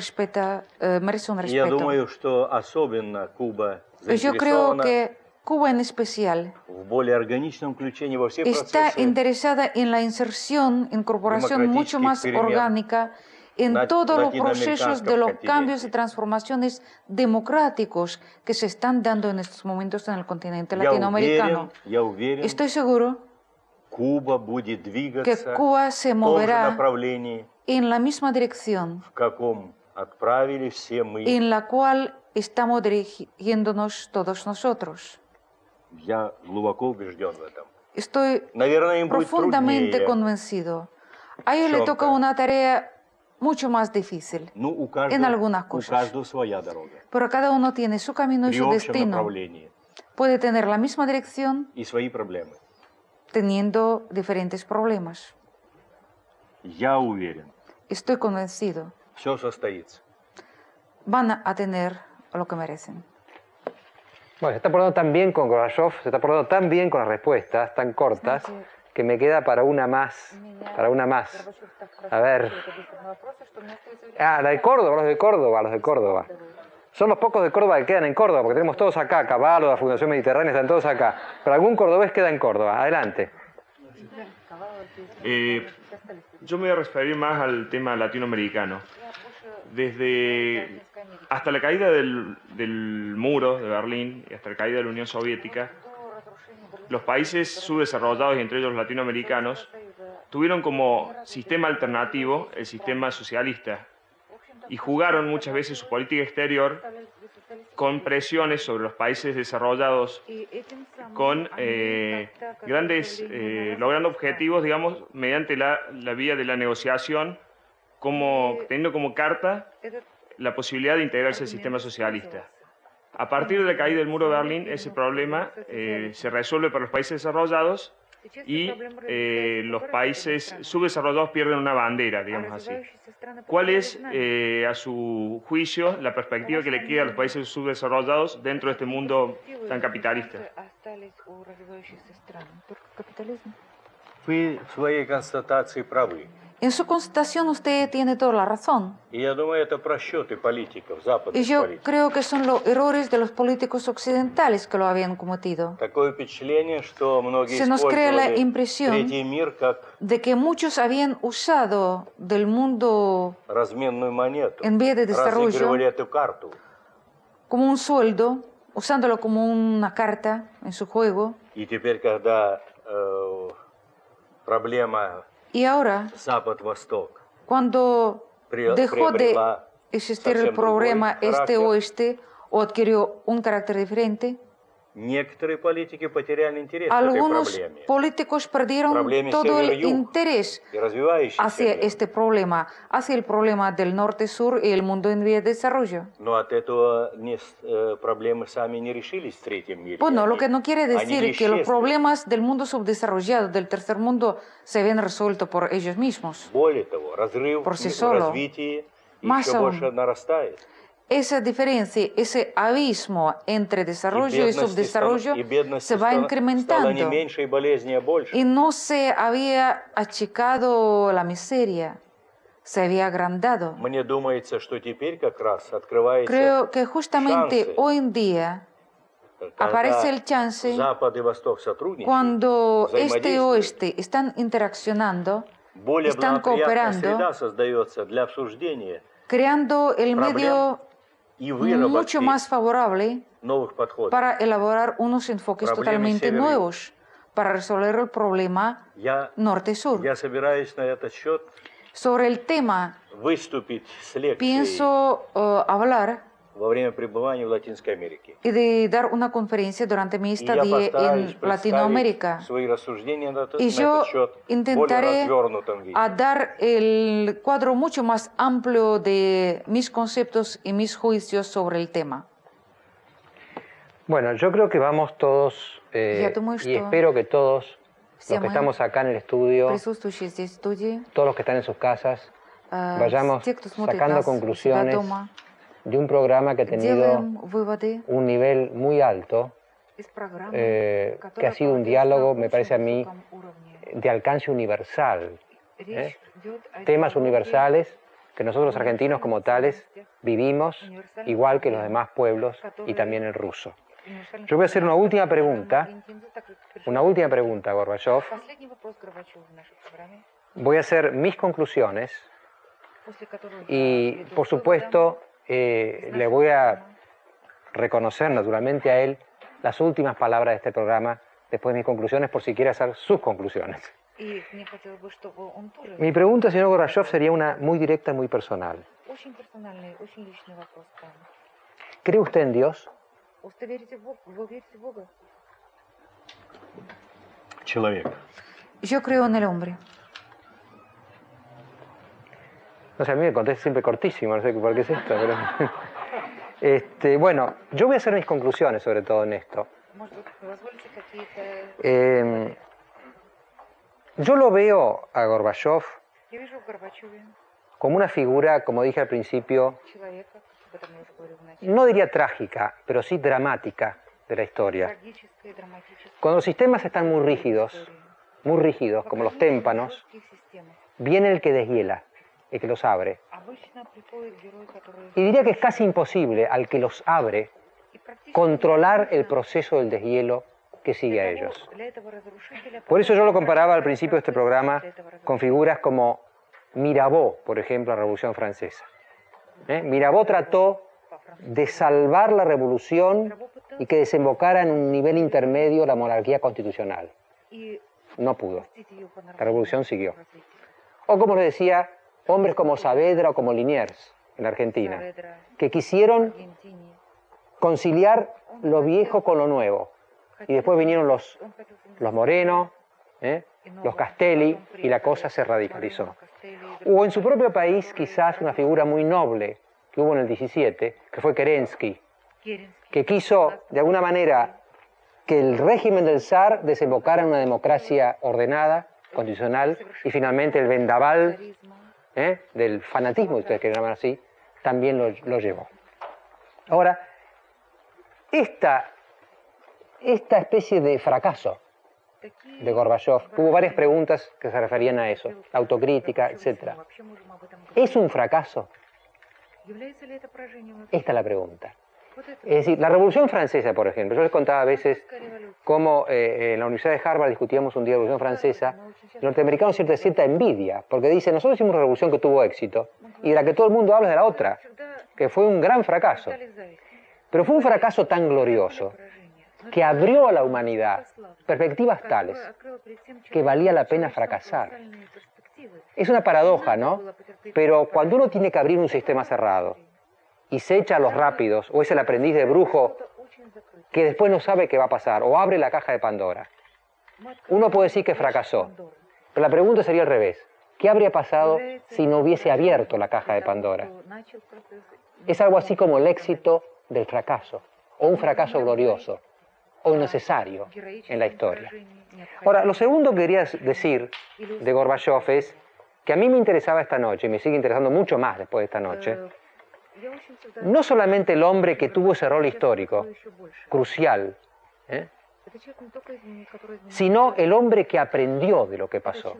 merece un Я respeto. думаю, что особенно Куба Yo creo заинтересована que Cuba en especial в более органичном включении во все está процессы interesada en la inserción, incorporación mucho más orgánica en todos los procesos de los cambios y transformaciones democráticos que se están dando en estos momentos en el continente latinoamericano. Я уверен, Estoy seguro Куба будет que двигаться Cuba se в том же moverá направлении, en la misma dirección в каком отправили все мы. en la cual estamos dirigiéndonos todos nosotros. Я глубоко убежден в этом. Estoy Наверное, им будет profundamente труднее. convencido. A ellos le toca una tarea mucho más difícil Ну, у en algunas у cosas, каждого своя дорога. pero cada uno tiene su camino y При su общем destino. направлении Puede tener la misma dirección и свои проблемы. teniendo diferentes problemas. Я уверен, Estoy convencido, все состоится. van a tener lo que merecen. Bueno, se está portando tan bien con Gorbachev, se está portando tan bien con las respuestas tan cortas, que me queda para una más. A ver. Ah, la de Córdoba, los de Córdoba. Son los pocos de Córdoba que quedan en Córdoba, porque tenemos todos acá, Caballo, la Fundación Mediterránea, están todos acá. Pero algún cordobés queda en Córdoba. Adelante. Yo me voy a referir más al tema latinoamericano. Hasta la caída del muro de Berlín y hasta la caída de la Unión Soviética, los países subdesarrollados, y entre ellos los latinoamericanos, tuvieron como sistema alternativo el sistema socialista y jugaron muchas veces su política exterior con presiones sobre los países desarrollados, con logrando objetivos, digamos, mediante la vía de la negociación, teniendo como carta la posibilidad de integrarse al sistema socialista. A partir de la caída del muro de Berlín, ese problema se resuelve para los países desarrollados y los países subdesarrollados pierden una bandera, digamos así. ¿Cuál es, a su juicio, la perspectiva que le queda a los países subdesarrollados dentro de este mundo tan capitalista? Вы в своей констатации правы. En su constatación usted tiene toda la razón. И я думаю, это просчеты политиков, Y западных yo политиков. creo que son los errores de los políticos occidentales que lo habían cometido. Такое впечатление, что многие Se nos crea la использовали impresión третий мир как de que muchos habían usado del mundo разменную монету, en vía de desarrollo разыгрывали эту карту. como un sueldo, usándolo como una carta en su juego. И теперь, когда проблема Y ahora, Запад-Восток cuando dejó de приобрела existir el совсем problema другой характер, este-oeste o adquirió un carácter diferente, некоторые политики потеряли интерес к этой algunos проблеме. políticos perdieron Проблеме todo el север-юг interés и развивающийся hacia мир. este problema, hacia el problema del norte-sur y el mundo en vía de desarrollo. Но от этого проблемы сами не решились в третьем мире. Bueno, lo que no quiere Они decir не que los исчезли. problemas del mundo subdesarrollado, del tercer mundo, se habían resuelto por ellos mismos. Более того, разрыв Por sí в solo. развитии Más еще aún. больше нарастает. Esa diferencia, ese abismo entre desarrollo y subdesarrollo бедность se va стала не incrementando меньше и болезнее больше. y no se había achicado la miseria, se había agrandado. Мне думается, что теперь как раз открывается Creo que justamente шансы, hoy en día когда aparece el chance Запад и Восток сотрудничают, cuando este y взаимодействуют. oeste están interaccionando, Более están благоприятная cooperando, среда создается для обсуждения creando el проблем medio и mucho выработки más favorable новых подходов. para elaborar unos enfoques Проблемы totalmente севера-юга. nuevos para resolver el problema Я norte-sur. собираюсь на этот счет Sobre el tema, выступить с лекцией pienso hablar во время пребывания в Латинской Америке. y de dar una conferencia durante mi И я estadía постараюсь en представить Latinoamérica. свои рассуждения на Y yo этот счет в более intentaré развернутом виде. a dar el cuadro mucho más amplio de mis conceptos y mis juicios sobre el tema. Bueno, yo creo que vamos todos, Я думаю, y что espero que todos все los que мы, estamos acá en el estudio, присутствующие здесь в студии, todos los que están en sus casas, vayamos те, кто смотрит sacando нас у себя conclusiones дома, de un programa que ha tenido делаем выводы un nivel muy alto, из программы, que которая ha sido un проводилась на diálogo, me очень parece a mí, высоком уровне. de alcance universal. Речь идет о Temas диалоге universales que nosotros los argentinos como tales vivimos igual que los demás pueblos y también el ruso. Yo voy a hacer una última pregunta, Gorbachev. Последний вопрос Горбачеву в нашей программе, Voy a hacer mis conclusiones после которого y, por supuesto, le voy a reconocer naturalmente a él las últimas palabras de este programa después de mis conclusiones, por si quiere hacer sus conclusiones. и мне хотелось бы, чтобы он тоже Mi pregunta, señor Gorbachev, sería una muy directa, muy personal. очень персональный, очень личный вопрос к вам. ¿Cree usted en Dios? Вы верите в Бога? Вы верите в Бога? Человек. Yo creo en el hombre. No sé, a mí me contesta siempre cortísimo, no sé por qué es esto, pero... bueno, yo voy a hacer mis conclusiones sobre todo en esto. Может быть, позвольте какие-то... Yo lo veo a Gorbachev Я вижу в Горбачеве como una figura, como dije al principio, человека, об этом я уже говорил вначале, no diría trágica, pero sí dramática de la historia. трагической, драматической Cuando los sistemas están muy rígidos, como los témpanos, viene el que deshiela, el que los abre. Обычно приходит герой, который... Y diría que es casi imposible al que los abre controlar el proceso del deshielo que sigue a ellos. Por eso yo lo comparaba al principio de este programa con figuras como Mirabeau, por ejemplo, la Revolución Francesa. Mirabeau trató de salvar la revolución y que desembocara en un nivel intermedio la monarquía constitucional. No pudo. La revolución siguió. O como le decía, hombres como Saavedra o como Liniers en Argentina, que quisieron conciliar lo viejo con lo nuevo. Y después vinieron los Moreno, los Castelli, y la cosa se radicalizó. O en su propio país quizás una figura muy noble que hubo en el 17, que fue Kerensky, que quiso de alguna manera que el régimen del zar desembocara en una democracia ordenada, constitucional, y finalmente el vendaval del fanatismo, si ustedes quieren llamar así, también lo llevó. Ahora, esta especie de fracaso de Gorbachev, hubo varias preguntas que se referían a eso, autocrítica, etc. ¿Es un fracaso? Esta es la pregunta. Es decir, la Revolución Francesa, por ejemplo, yo les contaba a veces cómo en la Universidad de Harvard discutíamos un día la Revolución Francesa, los norteamericanos sienten cierta envidia, porque dicen, nosotros hicimos una revolución que tuvo éxito, y de la que todo el mundo habla es de la otra, que fue un gran fracaso. Pero fue un fracaso tan glorioso que abrió a la humanidad perspectivas tales que valía la pena fracasar. Es una paradoja, ¿no? Pero cuando uno tiene que abrir un sistema cerrado y se echa a los rápidos, o es el aprendiz de brujo que después no sabe qué va a pasar, o abre la caja de Pandora, uno puede decir que fracasó. Pero la pregunta sería al revés. ¿Qué habría pasado si no hubiese abierto la caja de Pandora? Es algo así como el éxito del fracaso, o un fracaso glorioso, o necesario en la historia. Ahora, lo segundo que quería decir de Gorbachev es que a mí me interesaba esta noche, y me sigue interesando mucho más después de esta noche, no solamente el hombre que tuvo ese rol histórico, crucial, sino el hombre que aprendió de lo que pasó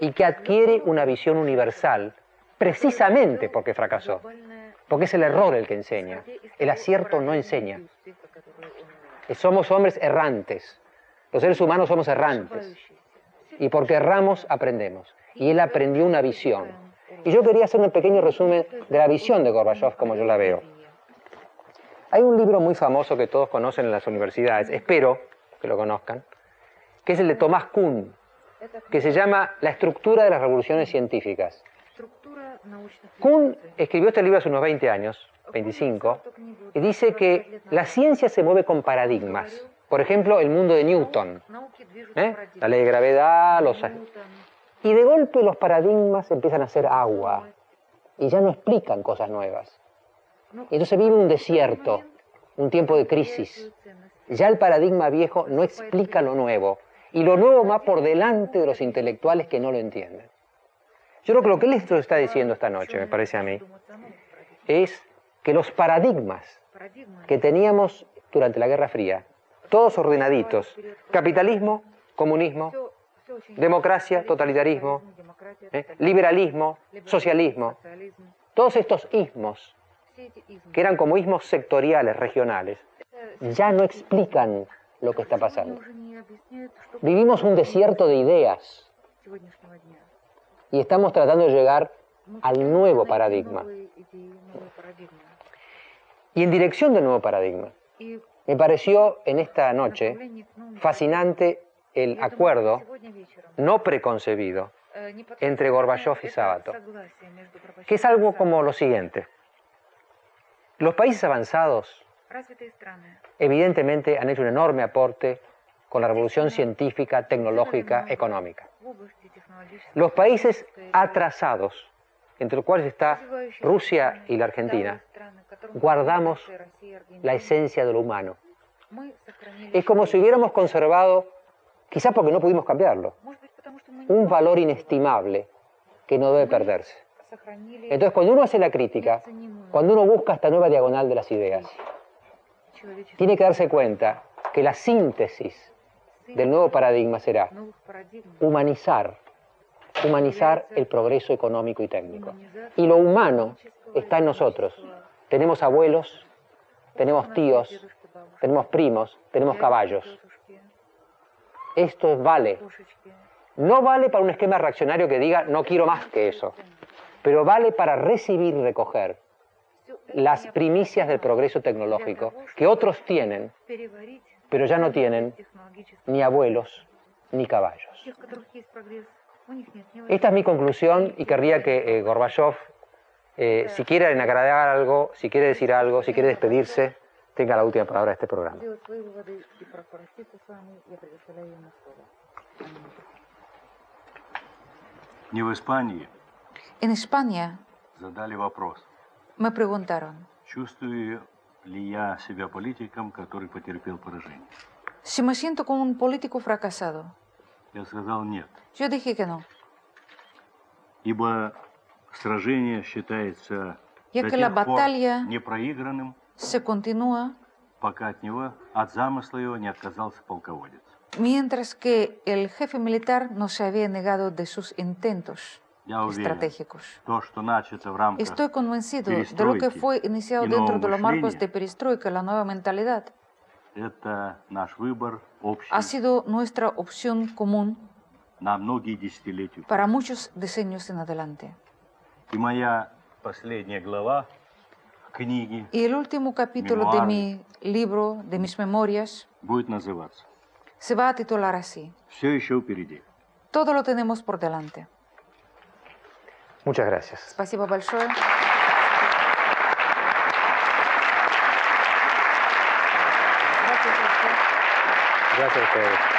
y que adquiere una visión universal precisamente porque fracasó, porque es el error el que enseña, el acierto no enseña. Somos hombres errantes, los seres humanos somos errantes, y porque erramos aprendemos, y él aprendió una visión. Y yo quería hacer un pequeño resumen de la visión de Gorbachev como yo la veo. Hay un libro muy famoso que todos conocen en las universidades, espero que lo conozcan, que es el de Thomas Kuhn, que se llama La estructura de las revoluciones científicas. Kuhn escribió este libro hace unos 20 años, 25, y dice que la ciencia se mueve con paradigmas. Por ejemplo, el mundo de Newton, la ley de gravedad, y de golpe los paradigmas empiezan a ser agua, y ya no explican cosas nuevas. Y entonces vive un desierto, un tiempo de crisis. Ya el paradigma viejo no explica lo nuevo, y lo nuevo va por delante de los intelectuales que no lo entienden. Yo creo que lo que él está diciendo esta noche, me parece a mí, es que los paradigmas que teníamos durante la Guerra Fría, todos ordenaditos, capitalismo, comunismo, democracia, totalitarismo, liberalismo, socialismo, todos estos ismos, que eran como ismos sectoriales, regionales, ya no explican lo que está pasando. Vivimos un desierto de ideas y estamos tratando de llegar al nuevo paradigma. Y en dirección del nuevo paradigma, me pareció en esta noche fascinante el acuerdo no preconcebido entre Gorbachev y Sábato, que es algo como lo siguiente. Los países avanzados evidentemente han hecho un enorme aporte con la revolución científica, tecnológica, económica. Los países atrasados, entre los cuales está Rusia y la Argentina, guardamos la esencia de lo humano. Es como si hubiéramos conservado, quizás porque no pudimos cambiarlo, un valor inestimable que no debe perderse. Entonces, cuando uno hace la crítica, cuando uno busca esta nueva diagonal de las ideas, tiene que darse cuenta que la síntesis del nuevo paradigma será humanizar el progreso económico y técnico. Y lo humano está en nosotros. Tenemos abuelos, tenemos tíos, tenemos primos, tenemos caballos. Esto vale. No vale para un esquema reaccionario que diga no quiero más que eso, pero vale para recibir y recoger las primicias del progreso tecnológico que otros tienen, pero ya no tienen ni abuelos ni caballos. Esta es mi conclusión y querría que Gorbachev, si quiere agregar algo, si quiere decir algo, si quiere despedirse, tenga la última palabra de este programa. En España me preguntaron, si me siento como un político fracasado. Я сказал нет. Yo dije que no. Ибо сражение считается Ya до que la тех пор batalla непроигранным, se continúa пока от замысла его не отказался полководец. mientras que el jefe militar no se había negado de sus intentos estratégicos. Estoy convencido de lo que fue iniciado dentro de los marcos de perestroika, la nueva mentalidad. Ha sido nuestra opción común para muchos decenios en adelante. Y el último capítulo de mi libro, de mis memorias, se va a titular así. Todo lo tenemos por delante. Muchas gracias. Спасибо большое. Gracias a ustedes.